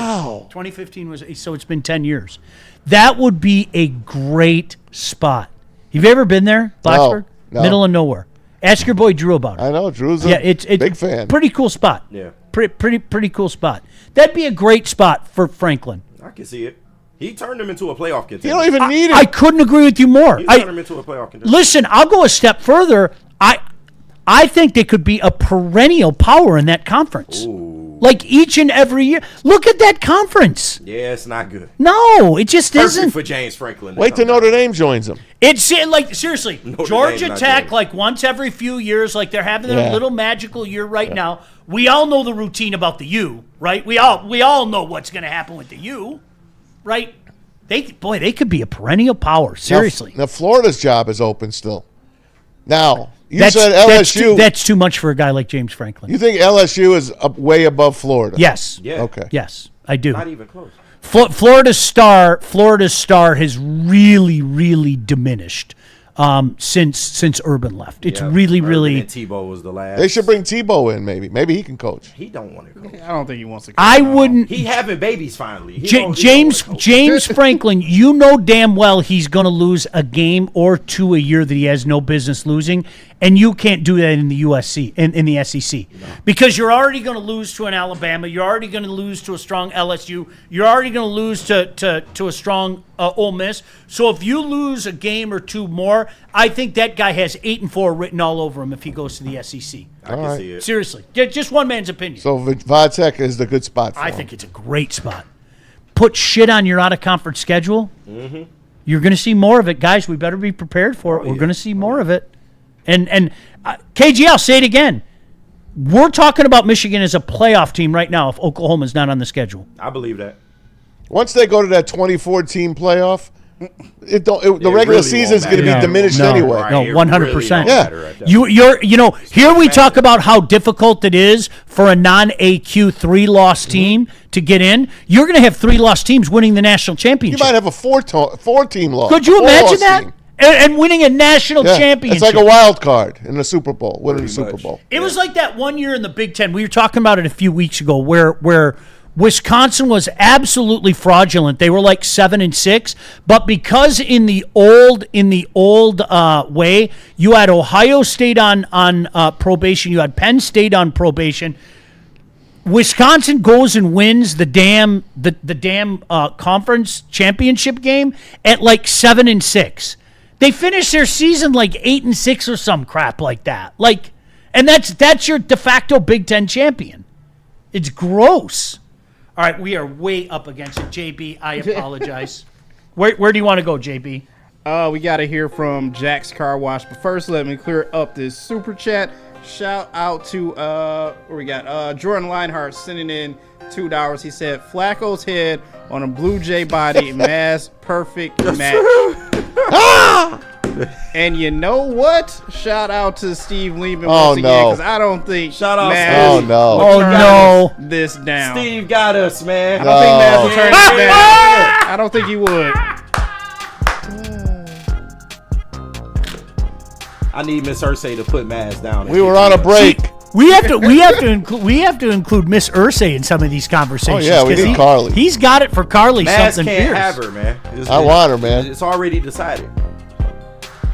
2015 was, so it's been 10 years. That would be a great spot. Have you ever been there, Blacksburg? No. Middle of nowhere. Ask your boy Drew about it. I know. Drew's a it's big fan. Pretty cool spot. Yeah. Pretty cool spot. That'd be a great spot for Franklin. I can see it. He turned him into a playoff contender. You don't even need it. I couldn't agree with you more. He turned him into a playoff contender. Listen, I'll go a step further. I think they could be a perennial power in that conference. Ooh. Like each and every year. Look at that conference. Yeah, it's not good. No, it just Perfect isn't. for James Franklin. Wait till Notre Dame joins them. It's like seriously, Notre Georgia Dame's not Tech good. like once every few years, like they're having their Yeah. little magical year right now. We all know the routine about the U, right? We all know what's going to happen with the U, right? They could be a perennial power. Seriously. Now Florida's job is open still. Now, you That's- said LSU. That's too much for a guy like James Franklin. You think LSU is way above Florida? Yes. Yeah. Okay. Yes, I do. Not even close. Florida's star has really diminished since Urban left. It's really Urban and Tebow was the last. They should bring Tebow in. Maybe he can coach. He don't want to coach. I don't think he wants to. I wouldn't. He having babies finally. He James Franklin, you know damn well he's going to lose a game or two a year that he has no business losing, and you can't do that in the USC in the SEC because you're already going to lose to an Alabama, you're already going to lose to a strong LSU, you're already going to lose to a strong Ole Miss. So if you lose a game or two more, I think that guy has 8-4 written all over him if he goes to the SEC. I can see it. Seriously, just one man's opinion. So VIKES is the good spot for I him. think it's a great spot. Put shit on your out-of-conference schedule. Mm-hmm. You're going to see more of it. Guys, we better be prepared for it. We're going to see more of it. And KG, I'll say it again. We're talking about Michigan as a playoff team right now if Oklahoma's not on the schedule. I believe that. Once they go to that 24-team playoff, the regular really season is won't going to be matter. diminished anyway. No, 100%. Yeah. Here we talk about how difficult it is for a non-AQ 3-loss team to get in. You're going to have 3-loss teams winning the national championship. You might have a 4-team loss. Could you imagine 4-loss that? team. And winning a national championship. It's like a wild card in the Super Bowl, winning the Super Bowl. It was like that one year in the Big Ten. We were talking about it a few weeks ago where Wisconsin was absolutely fraudulent. They were like 7-6, but because in the old way, you had Ohio State on probation, you had Penn State on probation. Wisconsin goes and wins the damn conference championship game at like 7-6. They finish their season like 8-6 or some crap like that. Like, and that's your de facto Big Ten champion. It's gross. All right, we are way up against it. JB, I apologize. Where do you want to go, JB? We got to hear from Jack's Car Wash. But first, let me clear up this super chat. Shout out to, where we got Jordan Leinhart sending in $2. He said, Flacco's head on a Blue Jay body, mass perfect match. And you know what? Shout out to Steve Lehman once again, because I don't think Maz will turn this down. Steve got us, man. I don't think Maz will turn this down. I don't think he would. I need Miss Ursay to put Maz down. We were on a break. We have to include Miss Ursay in some of these conversations. Oh yeah, we need Carly. He's got it for Carly. Maz something can't fierce. have her, man. I want her, man. It's already decided.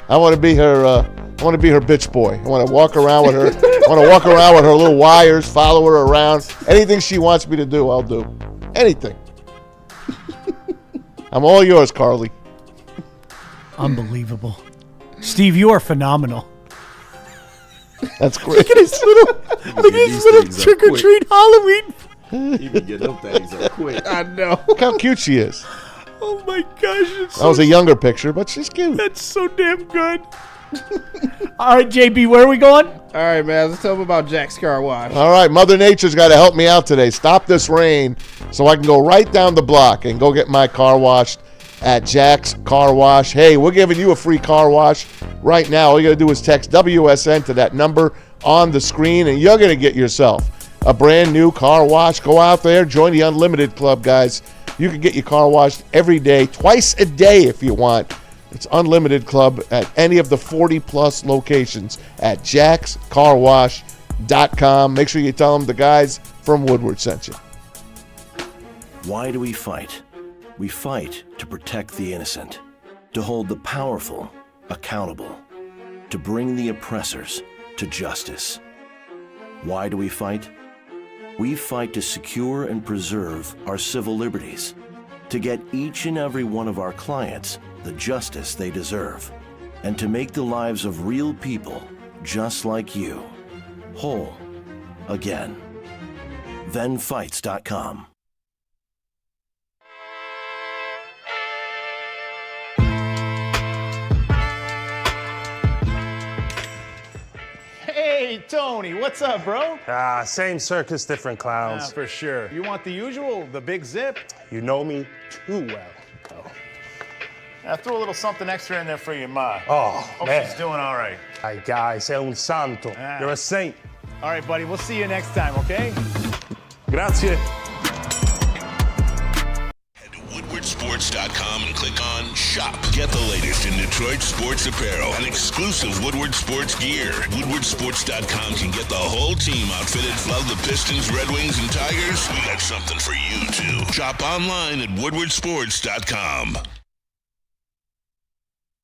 I want to be her. I want to be her bitch boy. I want to walk around with her Want to walk around with her little wires, follow her around. Anything she wants me to do, I'll do. Anything. I'm all yours, Carly. Unbelievable. Steve, you are phenomenal. That's great. Look at his little trick-or-treat Halloween. You can get them things up quick. I know. Look how cute she is. Oh my gosh. That was a younger picture, but she's cute. That's so damn good. All right, JB, where are we going? All right, man. Let's tell them about Jack's Car Wash. All right, Mother Nature's got to help me out today. Stop this rain so I can go right down the block and go get my car washed at Jack's Car Wash. Hey, we're giving you a free car wash right now. All you got to do is text WSN to that number on the screen, and you're going to get yourself a brand new car wash. Go out there, join the Unlimited Club, guys. You can get your car washed every day, twice a day if you want. It's Unlimited Club at any of the 40-plus locations at jackscarwash.com. Make sure you tell them the guys from Woodward sent you. Why do we fight? We fight to protect the innocent, to hold the powerful accountable, to bring the oppressors to justice. Why do we fight? We fight to secure and preserve our civil liberties, to get each and every one of our clients the justice they deserve, and to make the lives of real people just like you whole again. ThenFights.com. Hey, Tony, what's up, bro? Same circus, different clowns. For sure. You want the usual, the big zip? You know me too well. I threw a little something extra in there for your ma. Oh, Hope man. she's doing all right. Ay, guy, sei un santo. You're a saint. All right, buddy, we'll see you next time, okay? Grazie. WoodwardSports.com and click on Shop. Get the latest in Detroit sports apparel and exclusive Woodward Sports gear. WoodwardSports.com can get the whole team outfitted. Love the Pistons, Red Wings, and Tigers? We got something for you, too. Shop online at WoodwardSports.com.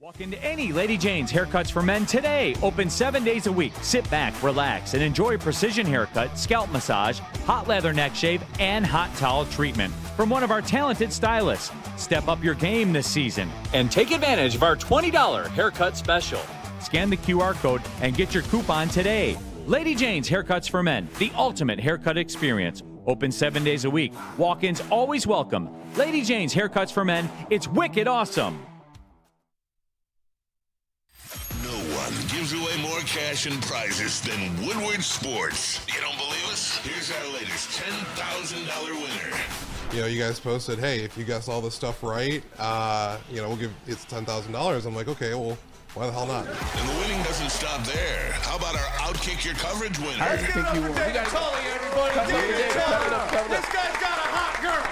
Walk into any Lady Jane's Haircuts for Men today. Open 7 days a week. Sit back, relax, and enjoy precision haircut, scalp massage, hot leather neck shave, and hot towel treatment from one of our talented stylists. Step up your game this season and take advantage of our $20 haircut special. Scan the QR code and get your coupon today. Lady Jane's Haircuts for Men, the ultimate haircut experience. Open 7 days a week. Walk-ins always welcome. Lady Jane's Haircuts for Men. It's wicked awesome. No one gives away more cash and prizes than Woodward Sports. You don't believe us? Here's our latest $10,000 winner. You know, you guys posted, hey, if you guess all this stuff right, you know, we'll give it's $10,000. I'm like, okay, well, why the hell not? And the winning doesn't stop there. How about our Outkick Your Coverage winner? Let's give it up for David Tully, everybody. David Tully. This guy's got a hot girl.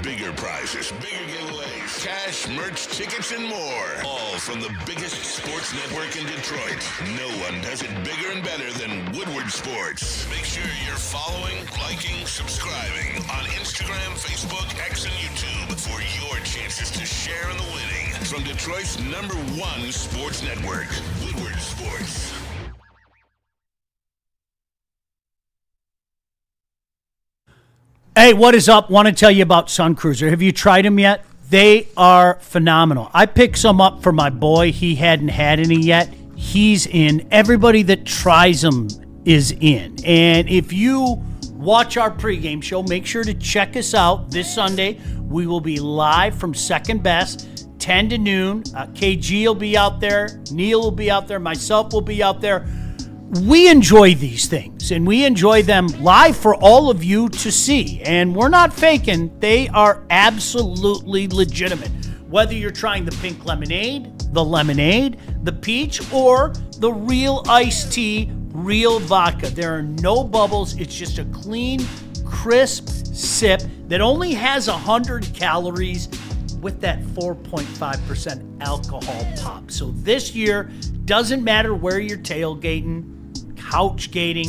Bigger prizes, bigger giveaways, cash, merch, tickets, and more. All from the biggest sports network in Detroit. No one does it bigger and better than Woodward Sports. Make sure you're following, liking, subscribing on Instagram, Facebook, X, and YouTube for your chances to share in the winning. From Detroit's #1 sports network, Woodward Sports. Hey, what is up? Want to tell you about Sun Cruiser. Have you tried them yet? They are phenomenal. I picked some up for my boy. He hadn't had any yet. He's in. Everybody that tries them is in. And if you watch our pregame show, make sure to check us out this Sunday. We will be live from Second Best, 10 to noon. KG will be out there. Neil will be out there. Myself will be out there. We enjoy these things, and we enjoy them live for all of you to see. And we're not faking. They are absolutely legitimate. Whether you're trying the pink lemonade, the peach, or the real iced tea, real vodka. There are no bubbles. It's just a clean, crisp sip that only has 100 calories with that 4.5% alcohol pop. So this year, doesn't matter where you're tailgating, couch gating,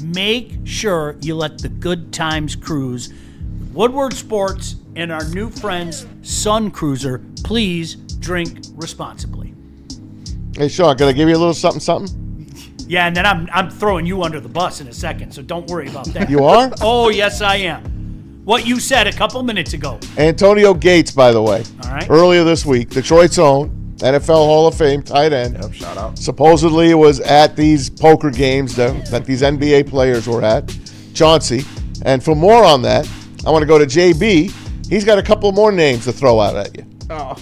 make sure you let the good times cruise. Woodward Sports and our new friends, Sun Cruiser. Please drink responsibly. Hey, Sean, can I give you a little something? Yeah, and then I'm throwing you under the bus in a second, so don't worry about that. You are? Oh, yes, I am. What you said a couple minutes ago. Antonio Gates, by the way. All right. Earlier this week, Detroit's own NFL Hall of Fame tight end. Yep, shout out. Supposedly it was at these poker games that these NBA players were at, Chauncey. And for more on that, I want to go to JB. He's got a couple more names to throw out at you. Oh.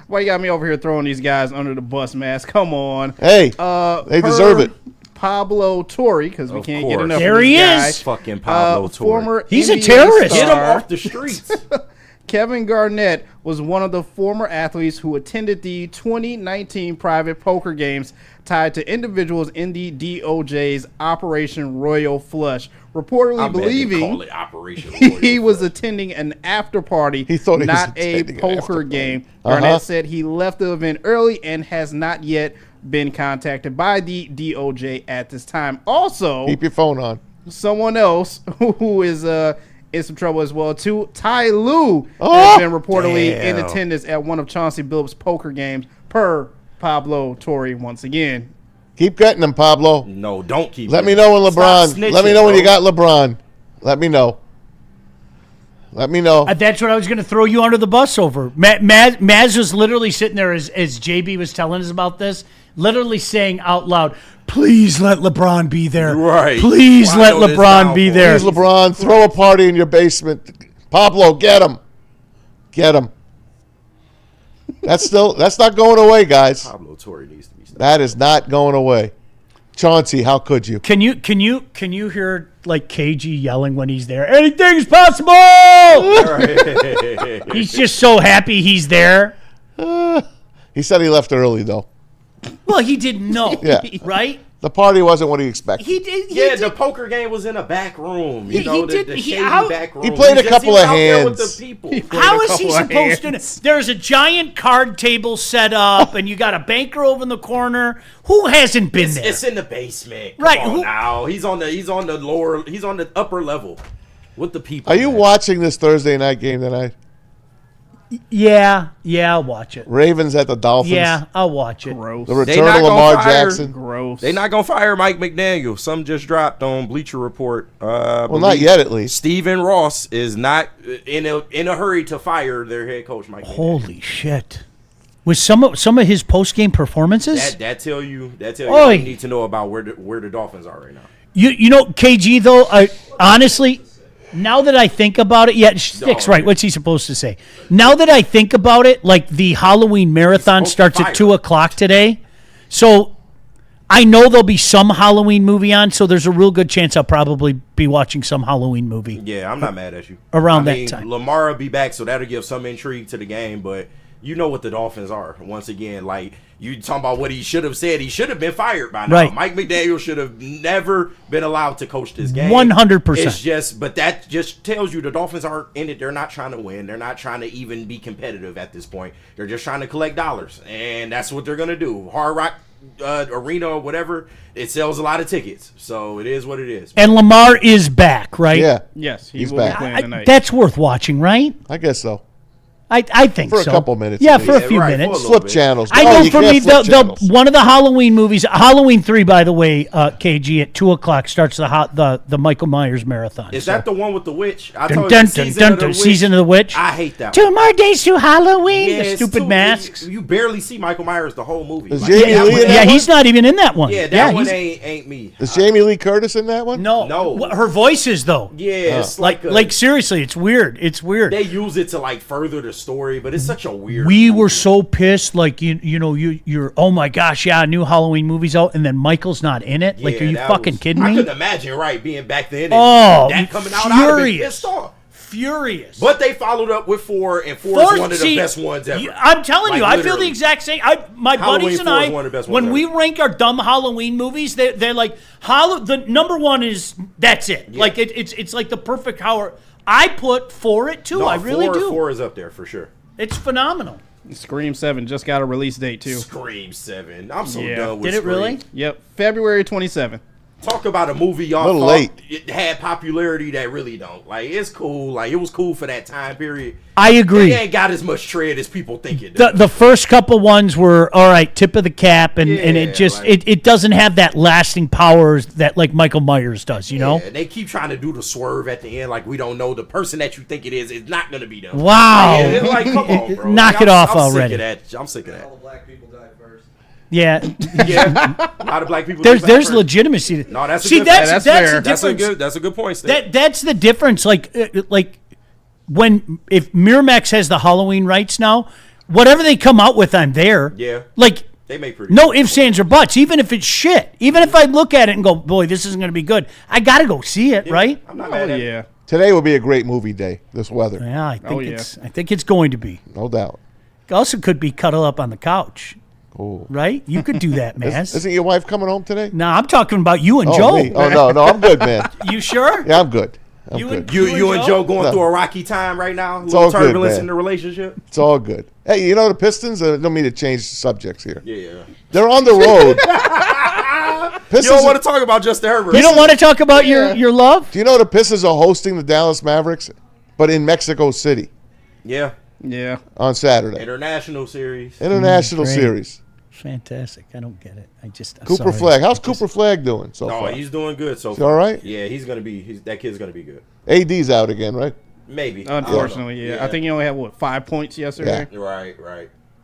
Why you got me over here throwing these guys under the bus, mask? Come on. Hey, they deserve it. Pablo Torre, because we can't get enough there of this he guy. is. Fucking Pablo Torre. Former He's NBA a terrorist. star. Get him off the streets. Kevin Garnett was one of the former athletes who attended the 2019 private poker games tied to individuals in the DOJ's Operation Royal Flush, reportedly believing he was attending an after party, not a poker game. Garnett said he left the event early and has not yet been contacted by the DOJ at this time. Also, keep your phone on. Someone else who is in some trouble as well too. Ty Lue has been reportedly in attendance at one of Chauncey Billups' poker games, per Pablo Torre once again. Keep getting them, Pablo. No, don't keep. Let me know when LeBron. Let me know when you got LeBron. Let me know. Let me know. That's what I was going to throw you under the bus over. Maz was literally sitting there as JB was telling us about this, literally saying out loud, please let LeBron be there. Right. Please let LeBron be there. Please, LeBron, throw a party in your basement. Pablo, get him. Get him. That's not going away, guys. Pablo Torre needs to be stopped. That is not going away. Chauncey, how could you? Can you hear like KG yelling when he's there? Anything's possible. He's just so happy he's there. He said he left early though. Well, he didn't know. Yeah. Right? The party wasn't what he expected. He did. The poker game was in a back room. You know, the shady back room. He played a couple of hands. How is he supposed to? There's a giant card table set up, and you got a banker over in the corner. Who hasn't been there? It's in the basement. Come Right. on now. He's on the upper level with the people. Are you watching this Thursday night game tonight? Yeah, I'll watch it. Ravens at the Dolphins. Yeah, I'll watch it. The return of Lamar Jackson. Gross. They're not gonna fire Mike McDaniel. Some just dropped on Bleacher Report. Well, not yet, at least. Stephen Ross is not in a hurry to fire their head coach, Mike. Holy shit! With some of his post game performances, that tell you all you need to know about where the Dolphins are right now. You know, KG though. Honestly. Now that I think about it, Stick's right. What's he supposed to say? Now that I think about it, like the Halloween marathon starts at 2:00 today, so I know there'll be some Halloween movie on. So there's a real good chance I'll probably be watching some Halloween movie. Yeah, I'm not mad at you. Around that time, Lamar will be back, so that'll give some intrigue to the game. But you know what the Dolphins are. Once again, like you talking about what he should have said. He should have been fired by now. Right. Mike McDaniel should have never been allowed to coach this game. 100%. But that just tells you the Dolphins aren't in it. They're not trying to win. They're not trying to even be competitive at this point. They're just trying to collect dollars, and that's what they're gonna do. Hard Rock Arena or whatever, it sells a lot of tickets, so it is what it is. And Lamar is back, right? Yeah. Yes, he's will back. be playing tonight. That's worth watching, right? I guess so. I think for so. a couple minutes. Yeah, for a few minutes. Flip channels. I know for me, one of the Halloween movies, Halloween 3, by the way, KG at 2:00 starts the Michael Myers marathon. Is that the one with the witch? I told you, Season of the Witch. I hate that. 2 more days to Halloween. Yeah, the stupid masks. You barely see Michael Myers the whole movie. Is Jamie Lee in that one? He's not even in that one. Yeah, that one ain't me. Is Jamie Lee Curtis in that one? No. Her voice is though. Yeah, it's like seriously, it's weird. It's weird. They use it to like further the story, but it's such a weird. We were so pissed, like you're oh my gosh, yeah, new Halloween movie's out, and then Michael's not in it. Like, are you fucking kidding me? I couldn't imagine, right, being back then. Oh, that coming out, I'd have been pissed off. Furious. But they followed up with 4, and 4 is one of the best ones ever. I'm telling you, I feel the literally. exact same. My buddies and Halloween 4 is one of the best when ones we rank our dumb Halloween movies, they're like, the number one is, that's it. Yeah. Like, it's like the perfect hour. I put 4 at 2. No, I really do. 4 is up there for sure. It's phenomenal. Scream 7 just got a release date too. Scream 7. I'm so done with Did it Scream. really? Yep. February 27th. Talk about a movie y'all Little thought late. it had popularity that really don't. Like, it's cool. Like, it was cool for that time period. I agree. It ain't got as much tread as people think it does. The first couple ones were all right, tip of the cap, and it just like- it doesn't have that lasting powers that like Michael Myers does, you know? Yeah, they keep trying to do the swerve at the end, like we don't know the person that you think it is not going to be them. Wow. Like, come on, bro. Knock Like, it off I'm already. Sick of that. I'm sick of that. Yeah. Yeah, a lot of black people. There's do that first. legitimacy. No, that's a See, good, that's fair. the difference. That's a good point. Steve. That's the difference. Like when if Miramax has the Halloween rights now, whatever they come out with, I'm there. Yeah. Like They make pretty no ifs, ands, or buts. Even if it's shit, even if I look at it and go, boy, this isn't going to be good, I got to go see it, right? I'm not mad at Yeah. Today will be a great movie day. This weather, Yeah, I think it's going to be. no doubt. It also could be cuddle up on the couch, Oh, right? You could do that, man. isn't your wife coming home today? No, I'm talking about you and Oh, Joe. me. Oh no, I'm good, man. You sure? Yeah, I'm good. I'm You good. and- You and Joe going No. through a rocky time right now. A It's little all good, turbulence man. in the relationship. It's all good. Hey, you know the Pistons? I don't mean to change subjects here. Yeah. They're on the road. You don't want to talk about Justin Herbert. You don't want to talk about your love? Do you know the Pistons are hosting the Dallas Mavericks, but in Mexico City Yeah. Yeah. on Saturday? International series. International Great. Series. Fantastic. I don't get it. I'm Cooper sorry. Flagg. How's Cooper Flagg doing so No, far? he's doing good so Is he far. all right? Yeah, he's gonna be. That kid's gonna be good. AD's out again, right? Maybe. Unfortunately, yeah. I think he only had 5 points yesterday. Right.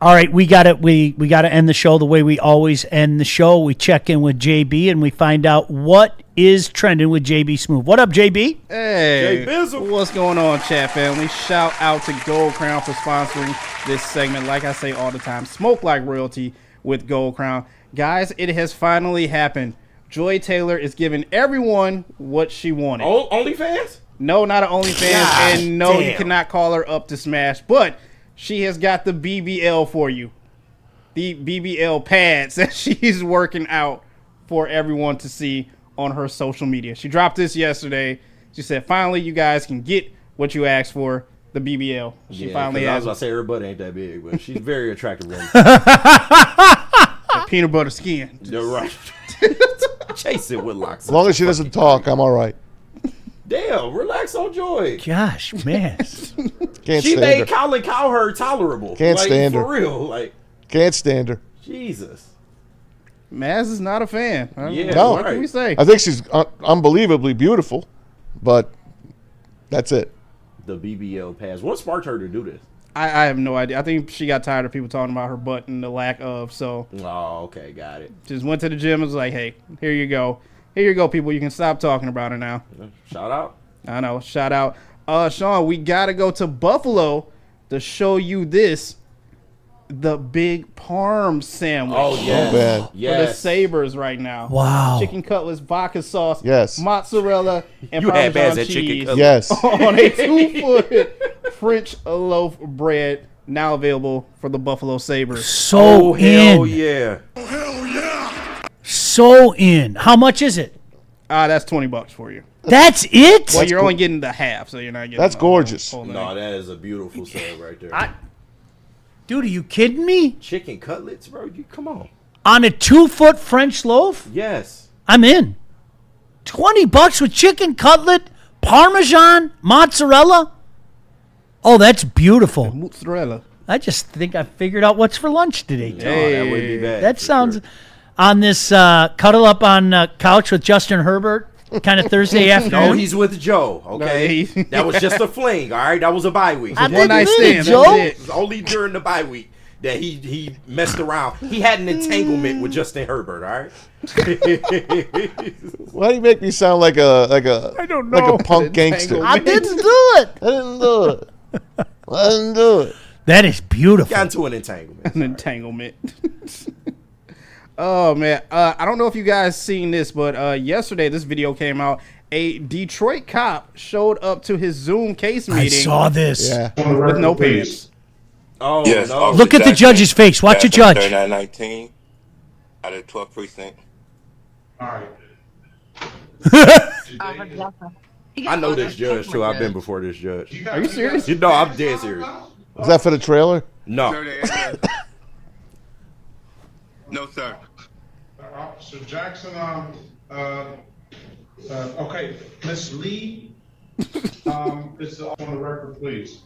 All right, we got to end the show the way we always end the show. We check in with JB and we find out what is trending with JB Smooth. What up, JB? Hey, Jay Bizzle. what's going on, chat family? Shout out to Gold Crown for sponsoring this segment. Like I say all the time, smoke like royalty with Gold Crown. Guys, it has finally happened. Joy Taylor is giving everyone what she wanted. OnlyFans? No, not an OnlyFans, God and no, you damn. cannot call her up to smash, but she has got the BBL for you. The BBL pads that she's working out for everyone to see on her social media. She dropped this yesterday. She said, finally, you guys can get what you asked for, the BBL. She finally I has was about to say her butt ain't that big, but she's very attractive woman. the peanut butter skin. You're right. Chase it with locks. As long as she doesn't talk, I'm all right. Damn, relax on Joy. Gosh, man. Can't She stand made her. Colin Cowherd tolerable. Can't like, stand for her. real. Like, Can't stand her. Jesus. Maz is not a fan. Yeah, No. What can we say? I think she's unbelievably beautiful, but that's it. The BBL pass. What sparked her to do this? I have no idea. I think she got tired of people talking about her butt and the lack of, so Oh, okay, got it. just went to the gym and was like, hey, here you go. Here you go, people. You can stop talking about it now. Shout out. I know. Shout out. Sean, we got to go to Buffalo to show you this. The big parm sandwich. Oh, yes. Oh, man. For the Yes. Sabres right now. Wow. Chicken cutlets, vodka sauce, Yes. mozzarella, and You had Parmesan Baz at chicken cheese cutlets. Yes. on a 2-foot French loaf bread, now available for the Buffalo Sabres. So Oh, hell in. yeah. So in. How much is it? That's $20 for you. That's it? Well, you're only getting the half, so you're not getting. That's the whole- gorgeous. whole thing. No, that is a beautiful sale right there. Dude, are you kidding me? Chicken cutlets, bro. You come on. On a 2-foot French loaf? Yes. I'm in. $20 with chicken cutlet, Parmesan, mozzarella. Oh, that's beautiful. Mozzarella. I just think I figured out what's for lunch today. Too. No, that wouldn't be bad. That for sounds sure. on this cuddle up on couch with Justin Herbert kind of Thursday afternoon. No, he's with Joe, okay? No, that was just a fling, all right? That was a bye week. I It didn't night mean stand, it, that Joe. was it. was only during the bye week that he messed around. He had an entanglement with Justin Herbert, all right? Why do you make me sound like a I don't like know. a punk gangster? Entanglement. I didn't do it. I didn't do it. I didn't do it. That is beautiful. Got into an entanglement. An entanglement. Oh man, I don't know if you guys seen this, but yesterday this video came out. A Detroit cop showed up to his Zoom case I meeting saw this. Yeah. with no pants. Oh, Yes, no. Officer Look at the Jackson, judge's face. Watch the judge. 3919 out of 12th precinct. I know this judge, too. I've been before this judge. Are you serious? You know, I'm dead serious. Was that for the trailer? No. No, sir. Officer Jackson, okay, Miss Lee, is on the record, please.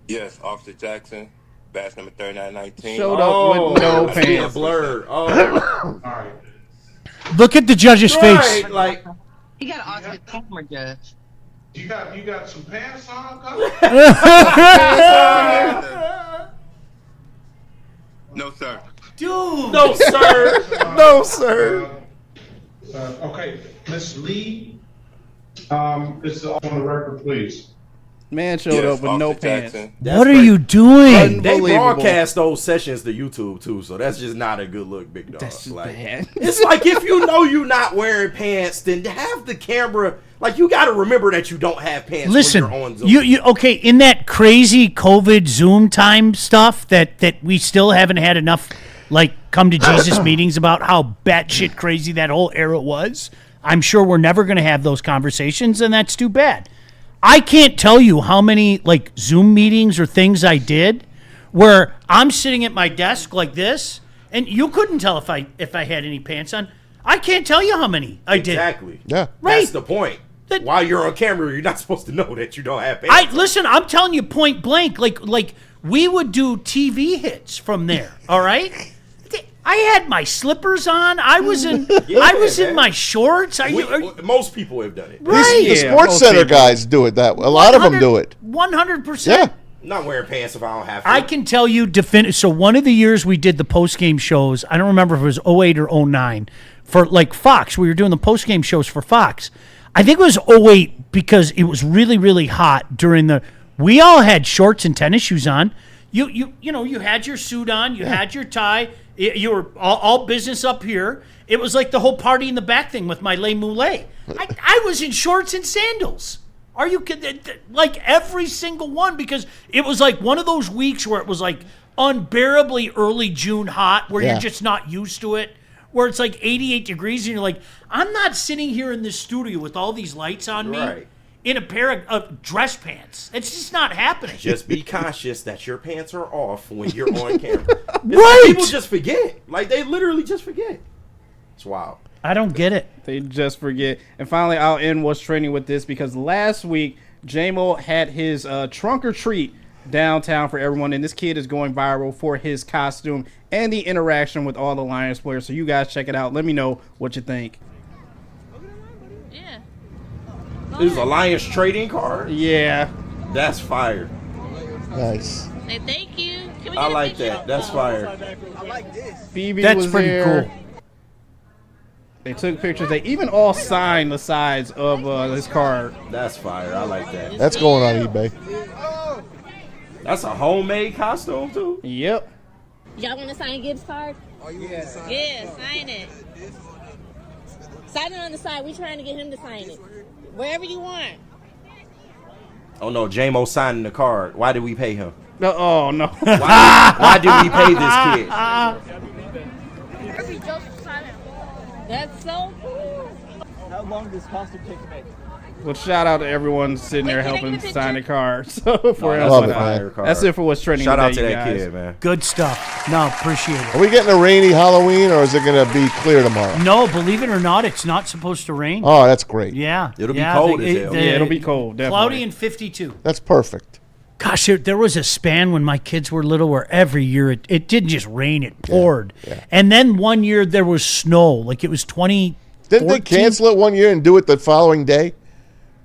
Yes, Officer Jackson, badge number 3919. Showed up with no it's being pants. blurred. Oh. All right. Look at the judge's face. Right, like, You gotta ask the camera judge. You got some pants on, No, sir. Dude. no, sir. No, sir. Okay, Miss Lee, is on the record, please. Man showed up with no pants. What are you doing? They broadcast those sessions to YouTube too, so that's just not a good look, big dog. That's just like, bad. It's like if you know you're not wearing pants, then have the camera. Like you got to remember that you don't have pants. Listen, when you're on Zoom. you okay in that crazy COVID Zoom time stuff that we still haven't had enough like come to Jesus meetings about how batshit crazy that whole era was. I'm sure we're never going to have those conversations, and that's too bad. I can't tell you how many like Zoom meetings or things I did where I'm sitting at my desk like this, and you couldn't tell if I had any pants on. I can't tell you how many I did. Exactly. Yeah. Right. That's the point. While you're on camera, you're not supposed to know that you don't have pants. Listen. I'm telling you point blank. Like we would do TV hits from there. All right. I had my slippers on. I was in. I was in my shorts. Most people have done it. Right. The Sports Center guys do it that way. A lot of them do it. 100%. Yeah. I'm not wearing pants if I don't have to. I can tell you so one of the years we did the post-game shows, I don't remember if it was 08 or 09, for like Fox. We were doing the post-game shows for Fox. I think it was 08 because it was really, really hot during we all had shorts and tennis shoes on. You know, you had your suit on, you had your tie, you were all business up here. It was like the whole party in the back thing with my Les Moulins. I was in shorts and sandals. Are you kidding? Like every single one, because it was like one of those weeks where it was like unbearably early June hot, where you're just not used to it, where it's like 88 degrees, and you're like, I'm not sitting here in this studio with all these lights on me in a pair of dress pants. It's just not happening. Just be conscious that your pants are off when you're on camera. Right. Like people just forget. Like they literally just forget. It's wild. I don't get it. They just forget. And finally, I'll end what's trending with this because last week, J-Mo had his trunk or treat downtown for everyone, and this kid is going viral for his costume and the interaction with all the Lions players. So you guys check it out. Let me know what you think. Yeah. This is a Lions trading card? Yeah. That's fire. Nice. Hey, thank you. Can we I get like a picture? that. That's fire. I like this. Phoebe That's was pretty there. cool. They took pictures. They even all signed the sides of his card. That's fire. I like that. That's going on eBay. That's a homemade costume too? Yep. Y'all want to sign Gibbs' card? Oh, yeah. Sign it. Sign it on the side. We're trying to get him to sign it. Wherever you want. Oh no, J-Mo signing the card. Why did we pay him? Oh no. Why did we pay this kid? That's so cool. How long does this costume take to make? Well, shout out to everyone sitting there Wait, can I helping get a sign the picture? card. So for No, us, that's a fire card. that's it for what's trending. Shout out to today, that you guys. kid, man. Good stuff. No, appreciate it. Are we getting a rainy Halloween, or is it going to be clear tomorrow? No, believe it or not, it's not supposed to rain. Oh, that's great. Yeah. It'll be cold as hell. Yeah, it'll be cold, definitely. Cloudy and 52. That's perfect. Gosh, there was a span when my kids were little where every year it didn't just rain, it poured. Yeah. And then one year there was snow. Like it was 2014. Didn't they cancel it one year and do it the following day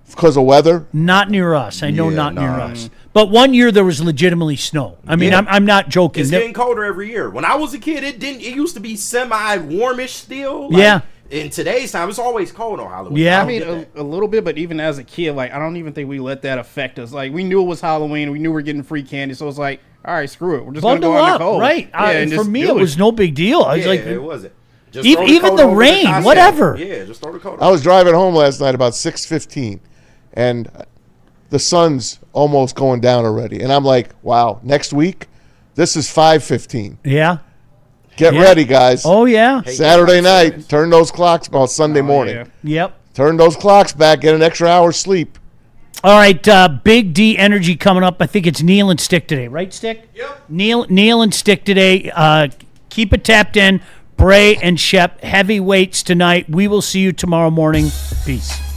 because of weather? Not near us. I know Yeah, not near nah. us. But one year there was legitimately snow. I mean, Yeah. I'm not joking. It's getting colder every year. When I was a kid, it used to be semi-warmish still. Like, Yeah. In today's time, it's always cold on Halloween. Yeah. I mean, a little bit, but even as a kid, like I don't even think we let that affect us. Like we knew it was Halloween, we knew we were getting free candy, so it's like, all right, screw it, we're just Bundle gonna go out in up, the cold. right? Yeah, and For just me, do it was no big deal. I was Yeah, like, it wasn't. Just even throw the coat the over rain, costume. whatever. Yeah, just throw the coat I was driving home last night about 6:15, and the sun's almost going down already. And I'm like, wow, next week, this is 5:15. Yeah. Get Yeah. ready, guys. Oh yeah. Saturday night, turn those clocks, well, Sunday morning. yeah. Yep. Turn those clocks back, get an extra hour's sleep. All right, Big D Energy coming up. I think it's Neil and Stick today, right, Stick? Yep. Neil and Stick today. Keep it tapped in. Bray and Shep, heavyweights tonight. We will see you tomorrow morning. Peace.